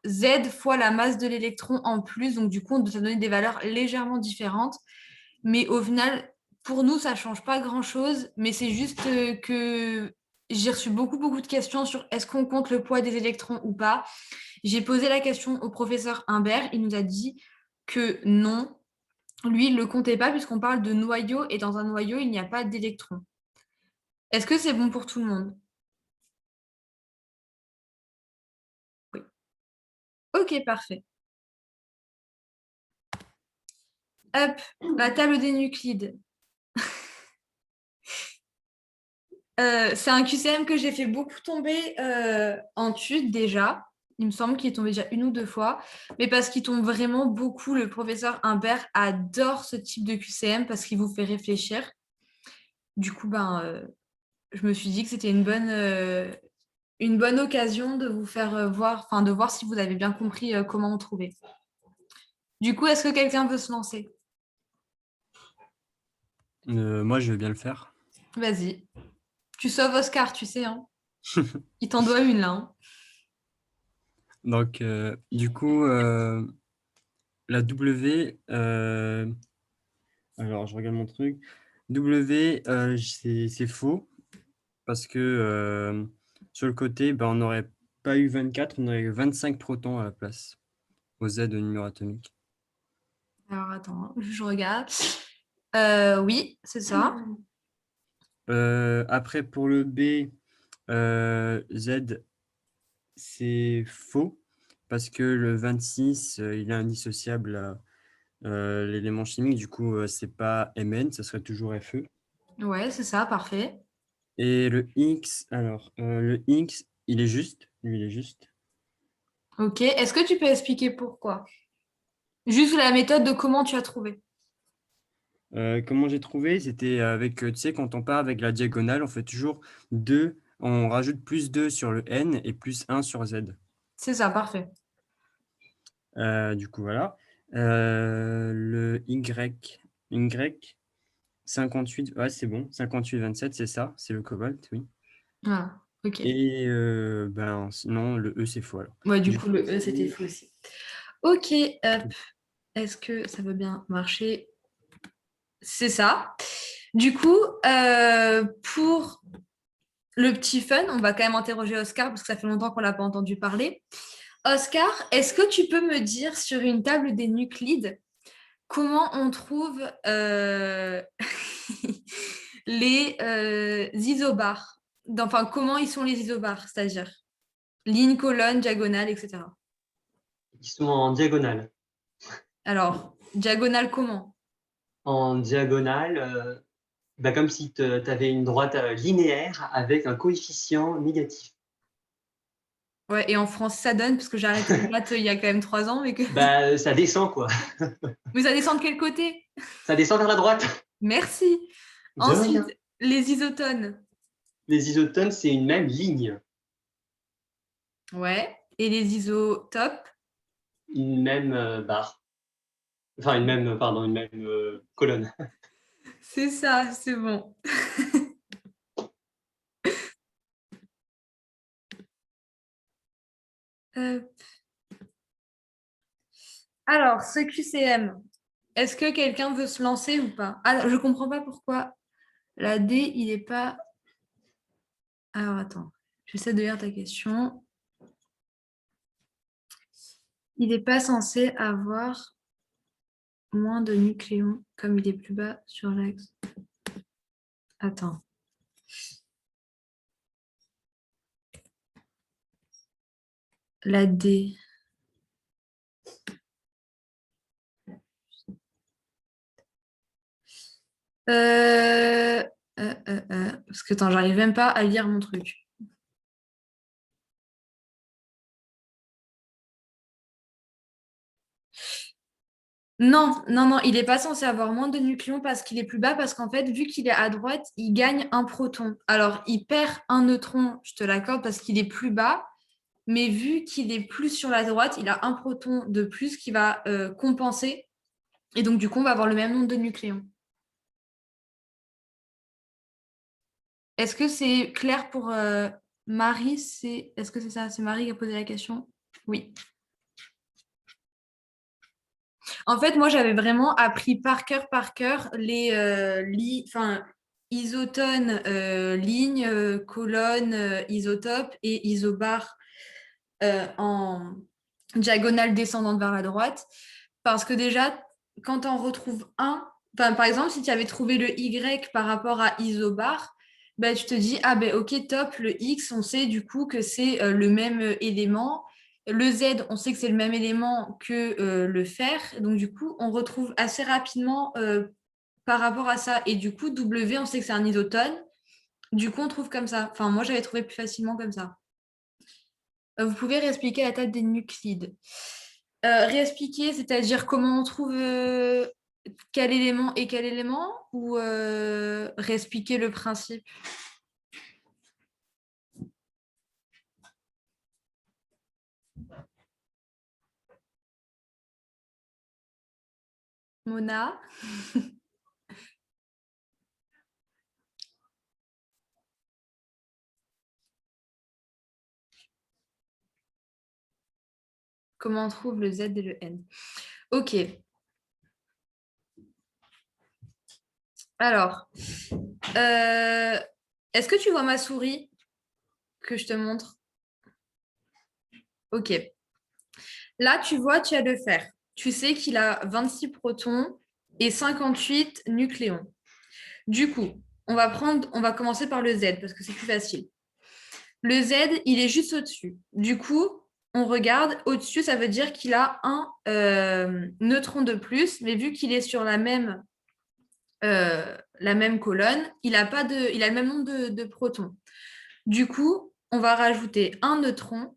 Z fois la masse de l'électron en plus, donc du coup, ça donnait des valeurs légèrement différentes. Mais au final, pour nous, ça ne change pas grand-chose, mais c'est juste que j'ai reçu beaucoup de questions sur est-ce qu'on compte le poids des électrons ou pas. J'ai posé la question au professeur Humbert. Il nous a dit que non, lui, il ne le comptait pas puisqu'on parle de noyau et dans un noyau, il n'y a pas d'électrons. Est-ce que c'est bon pour tout le monde? Oui. Ok, parfait. Hop, la table des nuclides. C'est un QCM que j'ai fait beaucoup tomber en TUD déjà. Il me semble qu'il est tombé déjà 1 ou 2 fois. Mais parce qu'il tombe vraiment beaucoup, le professeur Humbert adore ce type de QCM parce qu'il vous fait réfléchir. Du coup, je me suis dit que c'était une bonne occasion de vous faire voir, enfin de voir si vous avez bien compris comment on trouvait. Du coup, est-ce que quelqu'un veut se lancer? Moi, je vais bien le faire. Vas-y. Tu sauves Oscar, tu sais, hein. Il t'en doit une, là. Hein. Donc, du coup, la W, alors je regarde mon truc. W, c'est faux parce que sur le côté, on n'aurait pas eu 24, on aurait eu 25 protons à la place, au Z de numéro atomique. Alors, attends, hein, je regarde. Oui, c'est ça. Après, pour le B, Z, c'est faux parce que le 26, il est indissociable à l'élément chimique. Du coup, c'est pas Mn, ça serait toujours Fe. Ouais, c'est ça, parfait. Et le X, alors, le X, il est juste. Lui, il est juste. Ok, est-ce que tu peux expliquer pourquoi? Juste la méthode de comment tu as trouvé. Comment j'ai trouvé? C'était avec, tu sais, quand on part avec la diagonale, on fait toujours 2, on rajoute plus 2 sur le N et plus 1 sur Z. C'est ça, parfait. Du coup, voilà. Le Y, 58, ouais, c'est bon. 58, 27, c'est ça, c'est le cobalt, oui. Ah, ok. Et sinon, le E, c'est faux alors. Ouais, du Du coup, le E, c'était faux aussi. Ok, hop. Est-ce que ça veut bien marcher? C'est ça. Du coup, pour le petit fun, on va quand même interroger Oscar parce que ça fait longtemps qu'on ne l'a pas entendu parler. Oscar, est-ce que tu peux me dire sur une table des nuclides comment on trouve les isobars? Enfin, comment ils sont les isobars, c'est-à-dire ligne, colonne, diagonale, etc. Ils sont en diagonale. Alors, diagonale comment? En diagonale, comme si tu avais une droite linéaire avec un coefficient négatif. Ouais, et en France, ça donne, parce que j'ai arrêté les maths il y a quand même 3 ans, mais que... Ça descend, quoi. Mais ça descend de quel côté? Ça descend vers la droite. Merci. De rien. Ensuite, les isotones. Les isotones, c'est une même ligne, Ouais. Et les isotopes? une même barre. Enfin, une même colonne. C'est ça, c'est bon. Euh, Alors, ce QCM, est-ce que quelqu'un veut se lancer ou pas? Ah, je comprends pas pourquoi la D, il n'est pas... Alors, attends, j'essaie de lire ta question. Il n'est pas censé avoir moins de nucléons, comme il est plus bas sur l'axe. Attends. La D. Parce que attends, j'arrive même pas à lire mon truc. Non, non, non, il n'est pas censé avoir moins de nucléons parce qu'il est plus bas, parce qu'en fait, vu qu'il est à droite, il gagne un proton. Alors, il perd un neutron, je te l'accorde, parce qu'il est plus bas, mais vu qu'il est plus sur la droite, il a un proton de plus qui va compenser. Et donc, du coup, on va avoir le même nombre de nucléons. Est-ce que c'est clair pour Marie? Est-ce que c'est ça? C'est Marie qui a posé la question? Oui. En fait, moi, j'avais vraiment appris par cœur les isotone, ligne, colonne, isotope et isobar en diagonale descendante vers la droite. Parce que déjà, quand on retrouve un, par exemple, si tu avais trouvé le Y par rapport à isobar, bah, tu te dis, ah ben ok, top, le X, on sait du coup que c'est le même élément. Le Z, on sait que c'est le même élément que le fer. Donc du coup, on retrouve assez rapidement par rapport à ça. Et du coup, W, on sait que c'est un isotone. Du coup, on trouve comme ça. Enfin, moi, j'avais trouvé plus facilement comme ça. Vous pouvez réexpliquer la table des nuclides. Réexpliquer, c'est-à-dire comment on trouve quel élément et quel élément, ou réexpliquer le principe? Mona? Comment on trouve le Z et le N? Ok. Alors, est-ce que tu vois ma souris que je te montre? Ok. Là, tu vois, tu as le fer. Tu sais qu'il a 26 protons et 58 nucléons. Du coup, on va commencer par le Z parce que c'est plus facile. Le Z, il est juste au-dessus. Du coup, on regarde au-dessus, ça veut dire qu'il a un neutron de plus, mais vu qu'il est sur la même colonne, il a le même nombre de protons. Du coup, on va rajouter un neutron,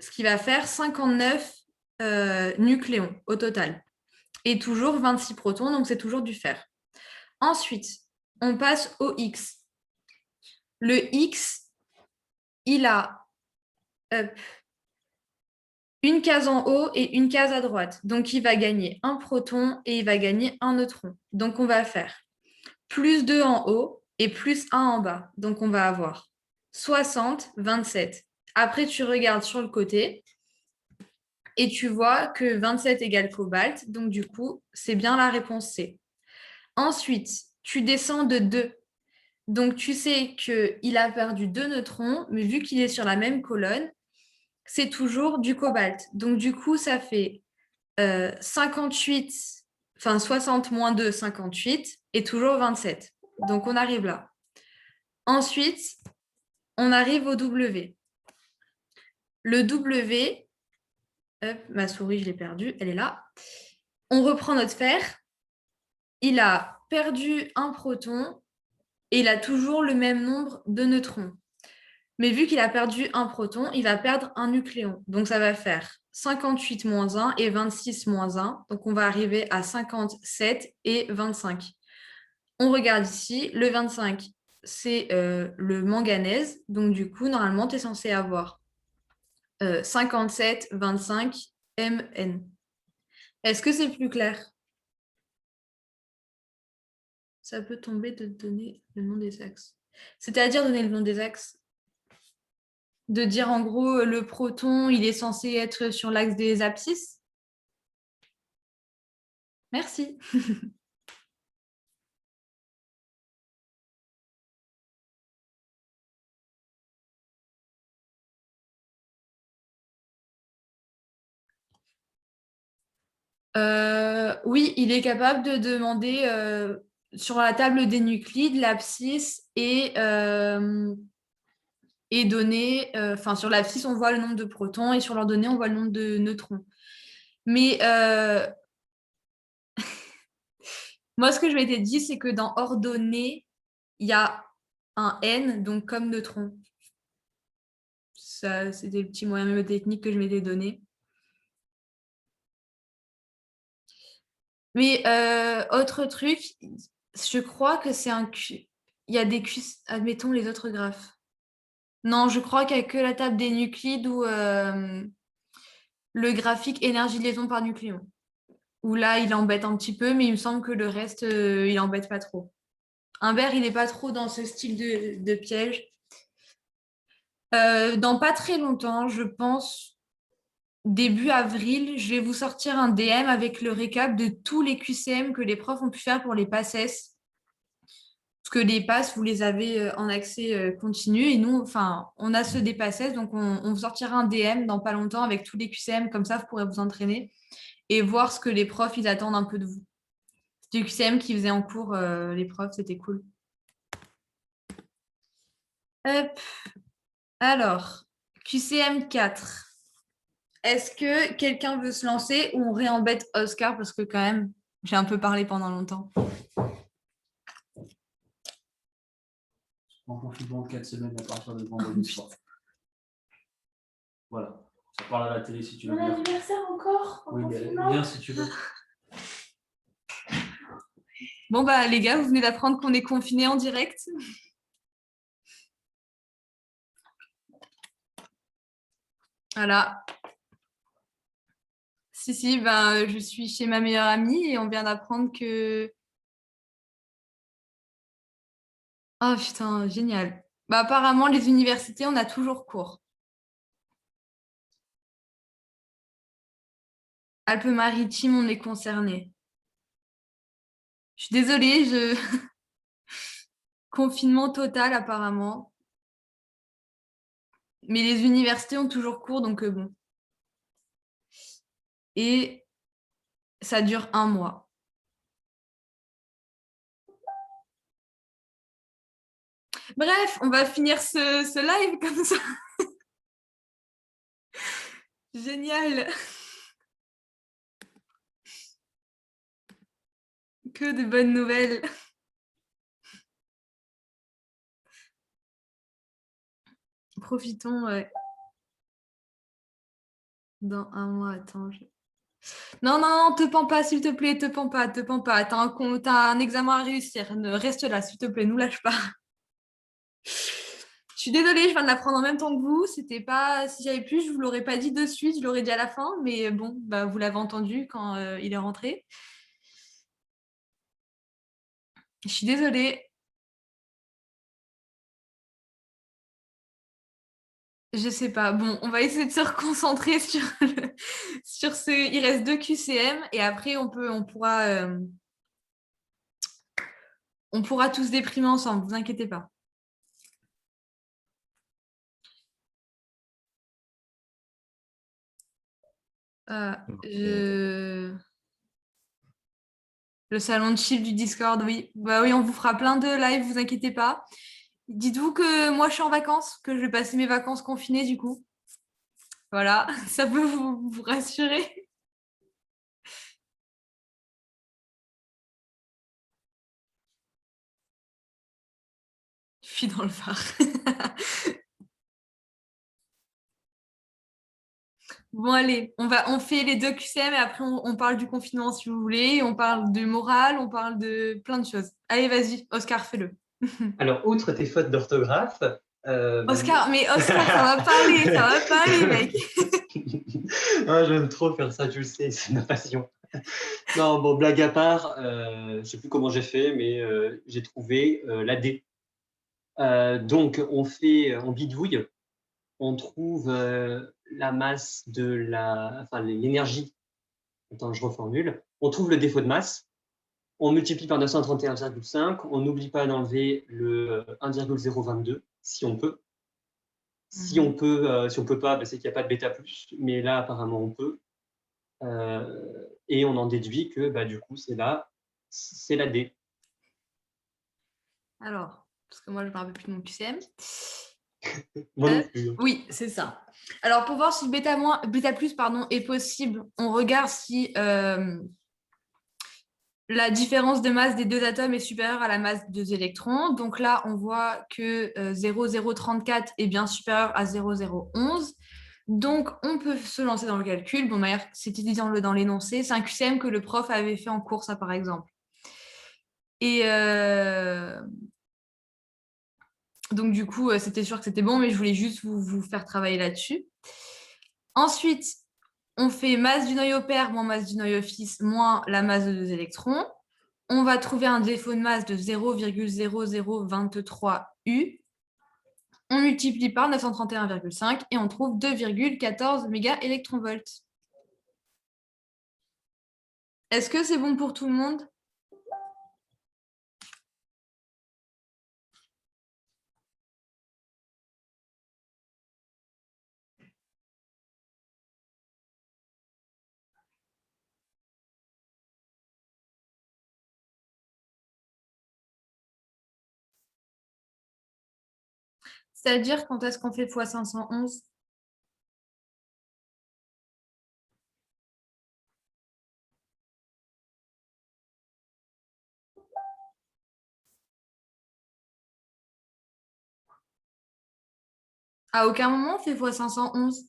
ce qui va faire 59 nucléons au total. Et toujours 26 protons, donc c'est toujours du fer. Ensuite, on passe au X. Le X, il a une case en haut et une case à droite. Donc, il va gagner un proton et il va gagner un neutron. Donc, on va faire plus 2 en haut et plus 1 en bas. Donc, on va avoir 60, 27. Après, tu regardes sur le côté et tu vois que 27 égale cobalt. Donc, du coup, c'est bien la réponse C. Ensuite, tu descends de 2. Donc, tu sais qu'il a perdu 2 neutrons, mais vu qu'il est sur la même colonne, c'est toujours du cobalt. Donc, du coup, ça fait 58, enfin 60 moins 2, 58, et toujours 27. Donc, on arrive là. Ensuite, on arrive au W. Le W, hop, ma souris, je l'ai perdue, elle est là. On reprend notre fer. Il a perdu un proton et il a toujours le même nombre de neutrons. Mais vu qu'il a perdu un proton, il va perdre un nucléon. Donc, ça va faire 58 moins 1 et 26 moins 1. Donc, on va arriver à 57 et 25. On regarde ici. Le 25, c'est le manganèse. Donc, du coup, normalement, tu es censé avoir 57, 25, Mn. Est-ce que c'est plus clair? Ça peut tomber de donner le nom des axes. C'est-à-dire donner le nom des axes? De dire en gros le proton, il est censé être sur l'axe des abscisses? Merci. Oui, il est capable de demander sur la table des nuclides l'abscisse et donner, enfin sur l'abscisse on voit le nombre de protons et sur l'ordonnée on voit le nombre de neutrons. Mais moi ce que je m'étais dit c'est que dans ordonnée il y a un n donc comme neutron. Ça c'était le petit moyen mémotechnique que je m'étais donné. Mais autre truc, je crois que c'est un Q. Il y a des Q, admettons les autres graphes. Non, je crois qu'il n'y a que la table des nuclides ou le graphique énergie de liaison par nucléon. Où là, il embête un petit peu, mais il me semble que le reste, il embête pas trop. Humbert, il n'est pas trop dans ce style de piège. Dans pas très longtemps, je pense, début avril, je vais vous sortir un DM avec le récap de tous les QCM que les profs ont pu faire pour les PACES. Parce que les passes, vous les avez en accès continu. Et nous, enfin, on a ceux des passes, donc on vous sortira un DM dans pas longtemps avec tous les QCM. Comme ça, vous pourrez vous entraîner et voir ce que les profs, ils attendent un peu de vous. C'était le QCM qui faisait en cours les profs, c'était cool. Hop. Alors, QCM 4. Est-ce que quelqu'un veut se lancer ou on réembête Oscar parce que quand même, j'ai un peu parlé pendant longtemps. En confinement de 4 semaines à partir de vendredi soir. Voilà. Ça parle à la télé si tu veux. Mon anniversaire encore. Oui, bien si tu veux. Bon, bah, les gars, vous venez d'apprendre qu'on est confinés en direct. Voilà. Si, ben, je suis chez ma meilleure amie et on vient d'apprendre que... Oh putain, génial. Bah, apparemment, les universités, on a toujours cours. Alpes-Maritimes, on est concerné. Je suis désolée, confinement total apparemment. Mais les universités ont toujours cours, donc bon. Et ça dure 1 mois. Bref, on va finir ce live comme ça. Génial. Que de bonnes nouvelles. Profitons, ouais. Dans 1 mois, attends. Non, te pends pas, s'il te plaît, te pends pas. T'as un examen à réussir. Reste là, s'il te plaît, nous lâche pas. Je suis désolée, je viens de l'apprendre en même temps que vous. C'était pas, si j'avais pu, je vous l'aurais pas dit de suite, je l'aurais dit à la fin, mais bon, bah, vous l'avez entendu quand il est rentré. Je suis désolée. Je sais pas. Bon, on va essayer de se reconcentrer sur ce. Il reste 2 QCM et après on pourra tous déprimer ensemble. Vous inquiétez pas. Le salon de chill du Discord, oui. Bah oui, on vous fera plein de lives, vous inquiétez pas. Dites-vous que moi je suis en vacances, que je vais passer mes vacances confinées du coup. Voilà, ça peut vous rassurer. Je suis dans le phare. Bon, allez, on fait les 2 QCM et après on parle du confinement si vous voulez. On parle de morale, on parle de plein de choses. Allez, vas-y, Oscar, fais-le. Alors, outre tes fautes d'orthographe, Oscar, ça va pas aller, mec. Ah, j'aime trop faire ça, tu le sais, c'est ma passion. Non, bon, blague à part, je sais plus comment j'ai fait, mais j'ai trouvé la D. Donc, on bidouille, on trouve la masse de enfin, l'énergie. Attends, je reformule. On trouve le défaut de masse. On multiplie par 931,5. On n'oublie pas d'enlever le 1,022 si on peut. Si on peut pas, ben, c'est qu'il n'y a pas de bêta plus. Mais là, apparemment, on peut. Et on en déduit que bah, du coup, c'est la D. Alors, parce que moi, je ne me rappelle plus de mon QCM. Moi non plus. Oui, c'est ça. Alors, pour voir si le bêta plus est possible, on regarde si la différence de masse des 2 atomes est supérieure à la masse des 2 électrons. Donc là, on voit que 0,034 est bien supérieur à 0,011. Donc, on peut se lancer dans le calcul. Bon, d'ailleurs, c'était dit dans l'énoncé. C'est un QCM que le prof avait fait en cours, ça, par exemple. Et donc, du coup, c'était sûr que c'était bon, mais je voulais juste vous faire travailler là-dessus. Ensuite, on fait masse du noyau pair moins masse du noyau fils moins la masse de 2 électrons. On va trouver un défaut de masse de 0,0023 U. On multiplie par 931,5 et on trouve 2,14 mégaélectronvolts. Est-ce que c'est bon pour tout le monde? C'est-à-dire, quand est-ce qu'on fait x 511? À aucun moment, on fait x 511.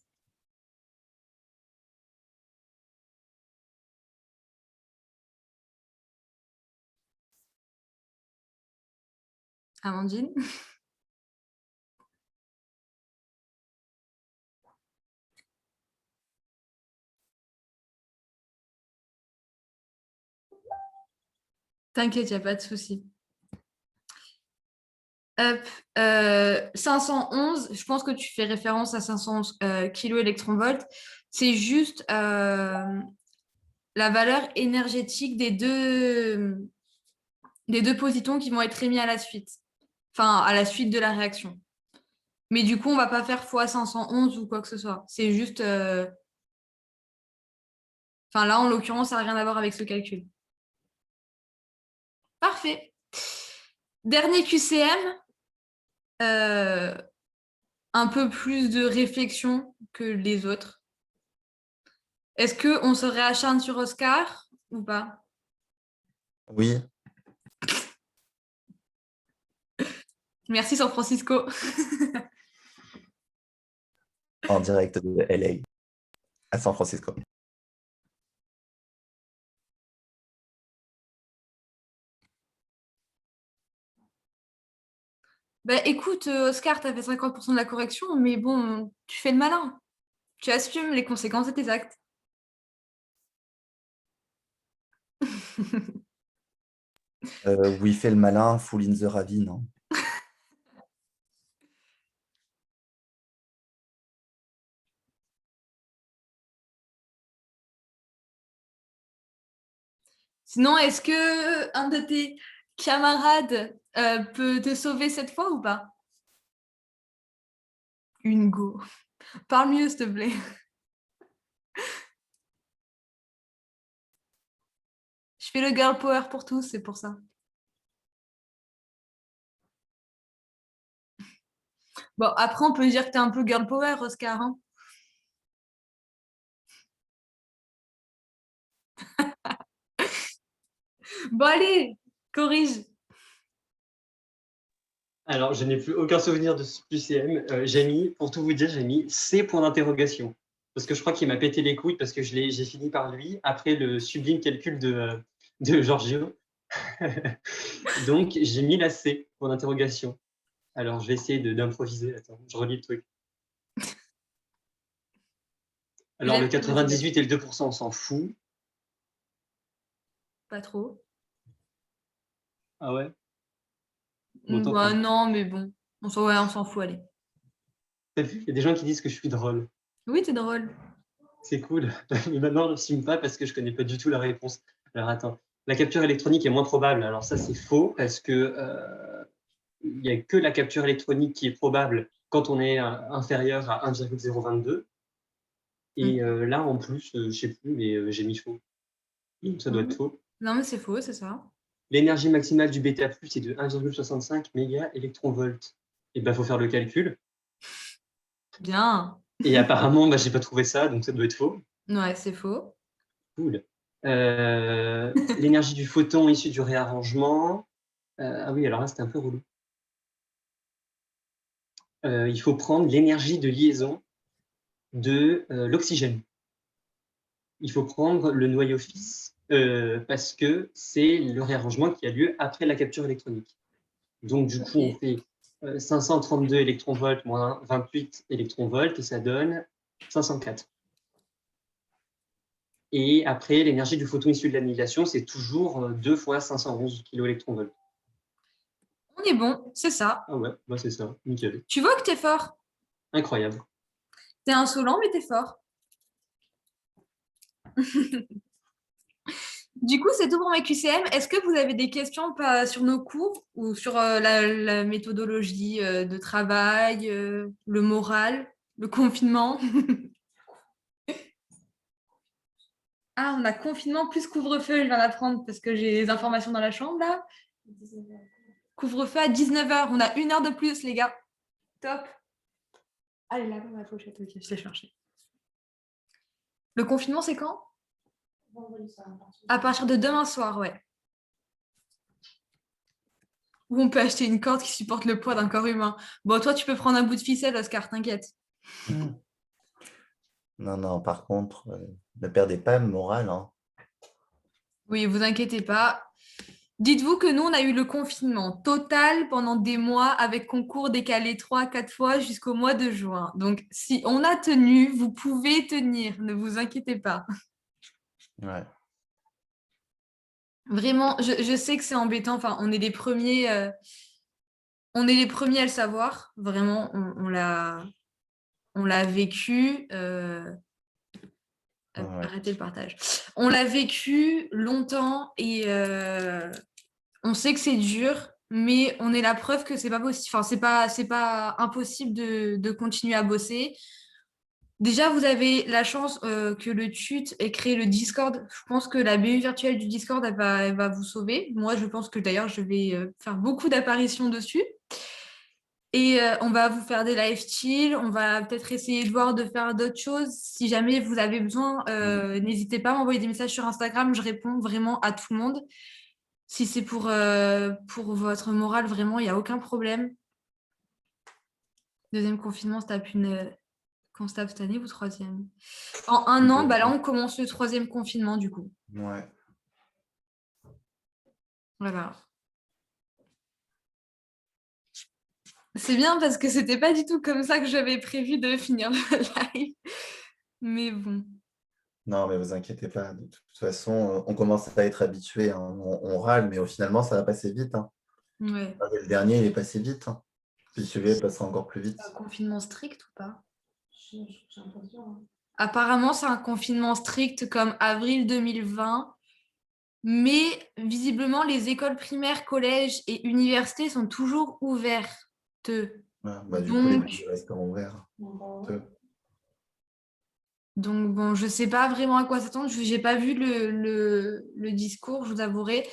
Amandine? T'inquiète, il n'y a pas de souci. Hop, 511, je pense que tu fais référence à 511 kilo-électronvolts. C'est juste la valeur énergétique des deux positons qui vont être émis à la suite. Enfin, à la suite de la réaction. Mais du coup, on ne va pas faire x 511 ou quoi que ce soit. C'est juste... Enfin, là, en l'occurrence, ça n'a rien à voir avec ce calcul. Parfait. Dernier QCM. Un peu plus de réflexion que les autres. Est-ce qu'on se réacharne sur Oscar ou pas? Oui, Merci San Francisco. en direct de LA à San Francisco. Bah, écoute, Oscar, tu as fait 50% de la correction, mais bon, tu fais le malin. Tu assumes les conséquences de tes actes. Oui, fait le malin, full in the ravine. Hein. Sinon, est-ce que un de tes camarades peut te sauver cette fois ou pas? Une go. Parle mieux, s'il te plaît. Je fais le girl power pour tous, c'est pour ça. Bon, après, on peut dire que t'es un peu girl power, Oscar. Hein. Bon, allez, corrige. Alors, je n'ai plus aucun souvenir de ce QCM. J'ai mis, pour tout vous dire, j'ai mis C point d'interrogation. Parce que je crois qu'il m'a pété les couilles parce que j'ai fini par lui après le sublime calcul de Giorgio. Donc, j'ai mis la C point d'interrogation. Alors, je vais essayer d'improviser. Attends, je relis le truc. Alors, le 98 et le 2%, on s'en fout. Pas trop. Ah ouais? Bah, non, mais bon. On s'en fout, allez. T'as vu, il y a des gens qui disent que je suis drôle. Oui, t'es drôle. C'est cool. Mais maintenant, je n'assume pas parce que je ne connais pas du tout la réponse. Alors, attends. La capture électronique est moins probable. Alors, ça, c'est faux parce que il n'y a que la capture électronique qui est probable quand on est inférieur à 1,022. Et là, en plus, je ne sais plus, mais j'ai mis faux. Donc, ça doit être faux. Non, mais c'est faux, c'est ça. L'énergie maximale du bêta+, est de 1,65 mégaélectronvolts. Et ben, faut faire le calcul. Bien. Et apparemment, je n'ai pas trouvé ça, donc ça doit être faux. Ouais, c'est faux. Cool. L'énergie du photon issue du réarrangement. Ah oui, alors là, c'était un peu relou. Il faut prendre l'énergie de liaison de l'oxygène. Il faut prendre le noyau fils parce que c'est le réarrangement qui a lieu après la capture électronique. Donc, du coup, on fait 532 électronvolts moins 28 électronvolts et ça donne 504. Et après, l'énergie du photon issu de l'annihilation, c'est toujours 2 fois 511 kV. On est bon, c'est ça. Ah ouais, bah c'est ça, nickel. Tu vois que t'es fort. Incroyable. T'es insolent, mais t'es fort. Du coup, c'est tout pour mes QCM. Est-ce que vous avez des questions sur nos cours ou sur la méthodologie de travail, le moral, le confinement? Ah, on a confinement plus couvre-feu, je viens d'apprendre parce que j'ai les informations dans la chambre là. Couvre-feu à 19h, on a 1 heure de plus, les gars. Top. Allez, là-bas, ma pochette. Ok, je l'ai cherché. Le confinement, c'est quand? À partir de demain soir, ouais. Où on peut acheter une corde qui supporte le poids d'un corps humain. Bon, toi, tu peux prendre un bout de ficelle, Oscar, t'inquiète. Non, non, par contre, ne perdez pas le moral, hein. Oui, vous inquiétez pas. Dites-vous que nous, on a eu le confinement total pendant des mois avec concours décalé 3 à 4 fois jusqu'au mois de juin. Donc, si on a tenu, vous pouvez tenir, ne vous inquiétez pas. Ouais. Vraiment, je sais que c'est embêtant. Enfin, on est les premiers à le savoir. Vraiment, on l'a vécu. Ouais. Arrêtez le partage. On l'a vécu longtemps et on sait que c'est dur, mais on est la preuve que c'est pas possible. Enfin, c'est pas impossible de continuer à bosser. Déjà, vous avez la chance que le TUT ait créé le Discord. Je pense que la BU virtuelle du Discord, elle va vous sauver. Moi, je pense que d'ailleurs, je vais faire beaucoup d'apparitions dessus. Et on va vous faire des live chill. On va peut-être essayer de voir de faire d'autres choses. Si jamais vous avez besoin, n'hésitez pas à m'envoyer des messages sur Instagram. Je réponds vraiment à tout le monde. Si c'est pour votre morale, vraiment, il n'y a aucun problème. Deuxième confinement, qu'on se tape cette année ou troisième? En un an, bah là, on commence le troisième confinement, du coup. Ouais. Voilà. C'est bien parce que c'était pas du tout comme ça que j'avais prévu de finir le live. Mais bon. Non, mais vous inquiétez pas. De toute façon, on commence à être habitué, hein. On râle, mais finalement, ça va passer vite, hein. Ouais. Le dernier, il est passé vite, hein. Puis celui-là, il passera encore plus vite. Un confinement strict ou pas? Apparemment, c'est un confinement strict comme avril 2020. Mais visiblement, les écoles primaires, collèges et universités sont toujours ouvertes. Ouais, bah, du coup, les Donc, petits restaurants ouverts. bon, je ne sais pas vraiment à quoi s'attendre. Je n'ai pas vu le discours, je vous avouerai.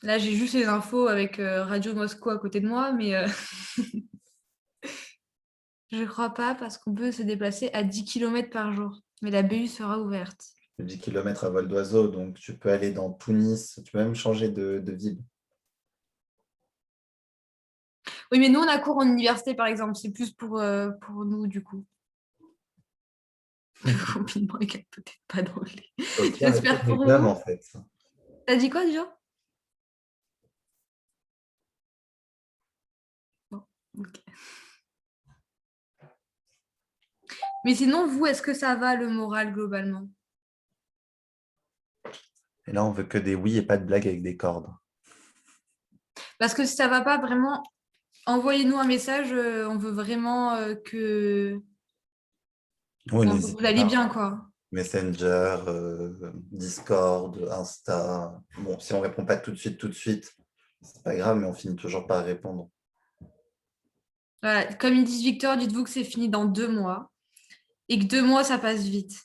Là, j'ai juste les infos avec Radio Moscou à côté de moi, mais je ne crois pas parce qu'on peut se déplacer à 10 km par jour. Mais la BU sera ouverte. 10 km à vol d'oiseau, donc tu peux aller dans tout Nice, tu peux même changer de ville. Oui, mais nous, on a cours en université, par exemple. C'est plus pour nous, du coup. Le confinement est peut-être pas drôle. J'espère pour vous. En fait. T'as dit quoi déjà? Bon, ok. Mais sinon, vous, est-ce que ça va le moral globalement? Et là, on veut que des oui et pas de blagues avec des cordes. Parce que si ça va pas vraiment, envoyez-nous un message. On veut vraiment que Oui, vous allez bien, quoi. Messenger, Discord, Insta. Bon, si on répond pas tout de suite, c'est pas grave, mais on finit toujours par répondre. Voilà. Comme ils disent Victor, dites-vous que c'est fini dans 2 mois. Et que 2 mois, ça passe vite.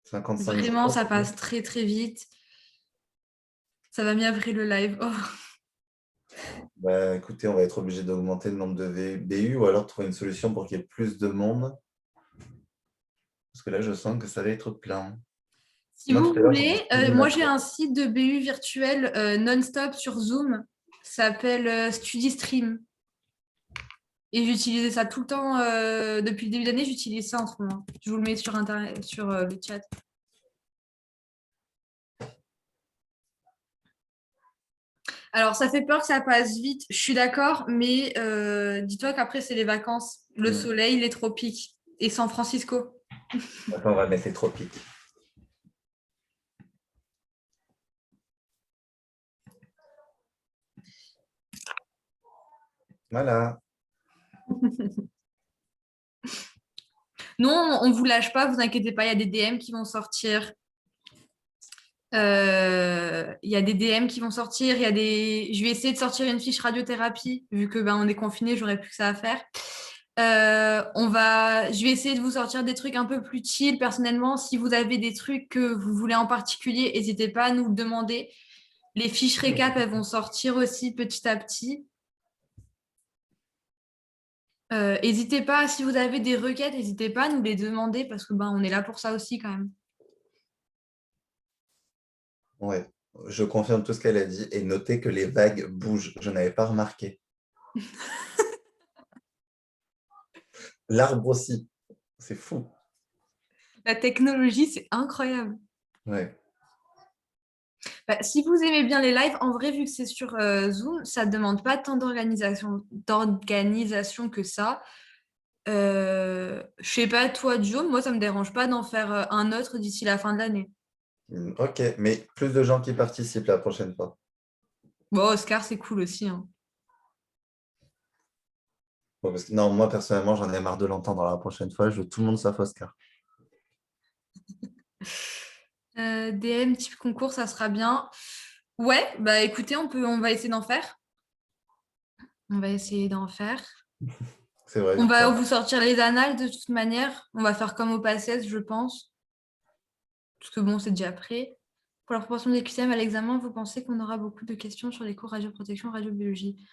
55 Vraiment, jours. ça passe très, très vite. Ça va mieux après le live. Oh. Bah, écoutez, on va être obligé d'augmenter le nombre de BU ou alors trouver une solution pour qu'il y ait plus de monde. Parce que là, je sens que ça va être plein. Si Moi, vous tout à l'heure, voulez, j'ai moi j'ai un site de BU virtuel non-stop sur Zoom. Ça s'appelle StudiStream. Et j'utilisais ça tout le temps. Depuis le début d'année, j'utilise ça en ce moment. Je vous le mets sur Internet, sur le chat. Alors, ça fait peur que ça passe vite, je suis d'accord, mais dis-toi qu'après, c'est les vacances, le soleil, les tropiques et San Francisco. Attends, on va mettre les tropiques. Voilà. Non, on ne vous lâche pas, vous inquiétez pas, il y a des DM qui vont sortir. Il y a des DM qui vont sortir. Je vais essayer de sortir une fiche radiothérapie, vu que on est confiné, j'aurais plus que ça à faire. Je vais essayer de vous sortir des trucs un peu plus chill. Personnellement, si vous avez des trucs que vous voulez en particulier, n'hésitez pas à nous le demander. Les fiches récap, elles vont sortir aussi petit à petit. N'hésitez pas, si vous avez des requêtes, n'hésitez pas à nous les demander parce que on est là pour ça aussi quand même. Ouais, je confirme tout ce qu'elle a dit et notez que les vagues bougent. Je n'avais pas remarqué. L'arbre aussi. C'est fou. La technologie, c'est incroyable. Ouais. Si vous aimez bien les lives, en vrai, vu que c'est sur Zoom, ça ne demande pas tant d'organisation que ça. Je sais pas, toi, Joe, moi, ça me dérange pas d'en faire un autre d'ici la fin de l'année. Ok, mais plus de gens qui participent la prochaine fois. Bon, Oscar, c'est cool aussi, hein. Bon, parce que, non, moi, personnellement, j'en ai marre de l'entendre la prochaine fois. Je veux tout le monde sauf Oscar. DM type concours, ça sera bien. Ouais, bah écoutez, on va essayer d'en faire. On va essayer d'en faire. C'est vrai, On va Victor. vous sortir les annales de toute manière. On va faire comme au PACES, je pense. Parce que bon, c'est déjà prêt. Pour la proportion des QCM à l'examen, vous pensez qu'on aura beaucoup de questions sur les cours radioprotection, radiobiologie?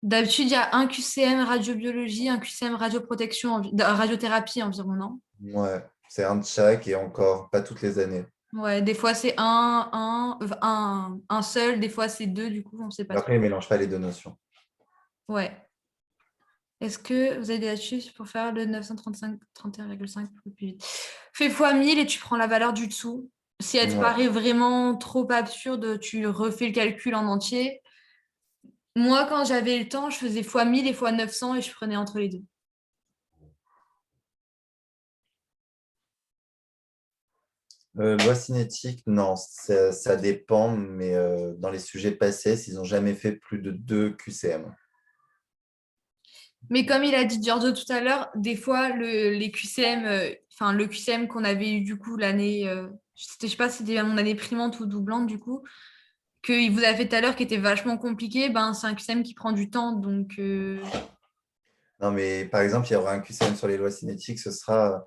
D'habitude, il y a un QCM radiobiologie, un QCM radioprotection, radiothérapie environ, non? Ouais, c'est un de chaque et encore pas toutes les années. Ouais, des fois c'est un seul, des fois c'est deux, du coup, on ne sait pas trop. Après, ils ne mélangent pas les deux notions. Ouais. Est-ce que vous avez des astuces pour faire le 935 31,5 plus vite? Fais fois 1000 et tu prends la valeur du dessous. Si elle te Ouais. paraît vraiment trop absurde, tu refais le calcul en entier. Moi, quand j'avais le temps, je faisais fois 1000 et fois 900 et je prenais entre les deux. Loi cinétique, non, ça dépend, mais dans les sujets passés, ils n'ont jamais fait plus de 2 QCM. Mais comme il a dit Giorgio tout à l'heure, des fois, les QCM, le QCM qu'on avait eu du coup l'année, je sais pas si c'était mon année primante ou doublante du coup, qu'il vous a fait tout à l'heure qui était vachement compliqué, c'est un QCM qui prend du temps. Donc, Non, mais par exemple, il y aura un QCM sur les lois cinétiques, ce sera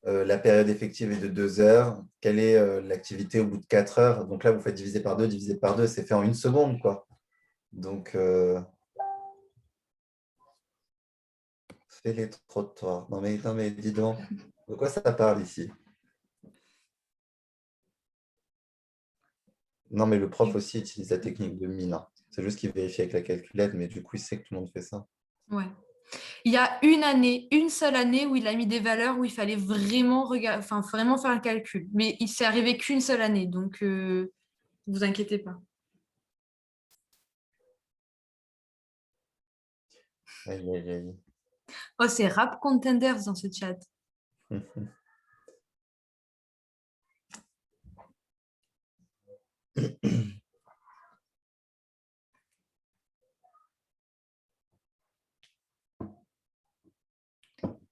la période effective est de 2 heures. Quelle est l'activité au bout de 4 heures? Donc là, vous faites diviser par deux, c'est fait en 1 seconde, quoi. Donc, fais les trottoirs. Non, mais dis donc, de quoi ça parle ici? Non, mais le prof aussi utilise la technique de mine, hein. C'est juste qu'il vérifie avec la calculette, mais du coup, il sait que tout le monde fait ça. ouais. Il y a une seule année où il a mis des valeurs où il fallait vraiment vraiment faire le calcul. Mais il s'est arrivé qu'une seule année, donc vous inquiétez pas. Aïe, aïe, aïe. Oh, c'est Rap Contenders dans ce chat.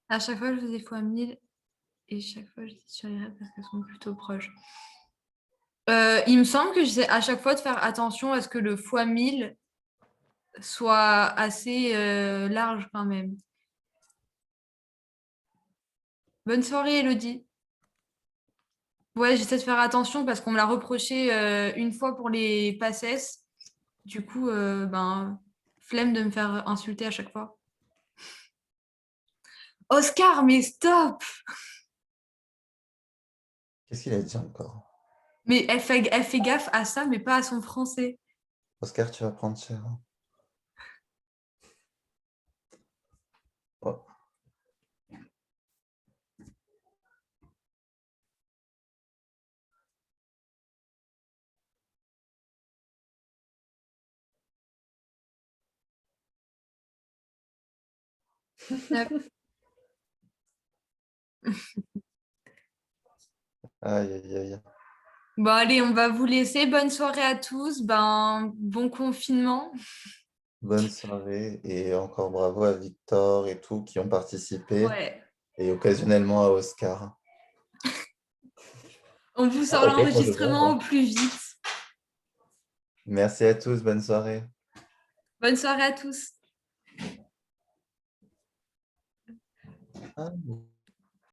À chaque fois, je faisais fois 1000 et chaque fois, j'étais sur les règles parce qu'elles sont plutôt proches. Il me semble que j'essaie à chaque fois de faire attention à ce que le fois 1000 soit assez large quand même. Bonne soirée, Elodie. Ouais, j'essaie de faire attention parce qu'on me l'a reproché une fois pour les passes. Du coup, flemme de me faire insulter à chaque fois. Oscar, mais stop! Qu'est-ce qu'il a dit encore? Mais elle fait gaffe à ça, mais pas à son français. Oscar, tu vas prendre cher. Oh. Aïe, aïe, aïe. Bon, allez, on va vous laisser. Bonne soirée à tous. Bon confinement. Bonne soirée et encore bravo à Victor et tout qui ont participé Ouais. et occasionnellement à Oscar. On vous sort Ah, ok, pour de vrai, l'enregistrement au bon. plus vite. Merci à tous, bonne soirée. Bonne soirée à tous. Ah,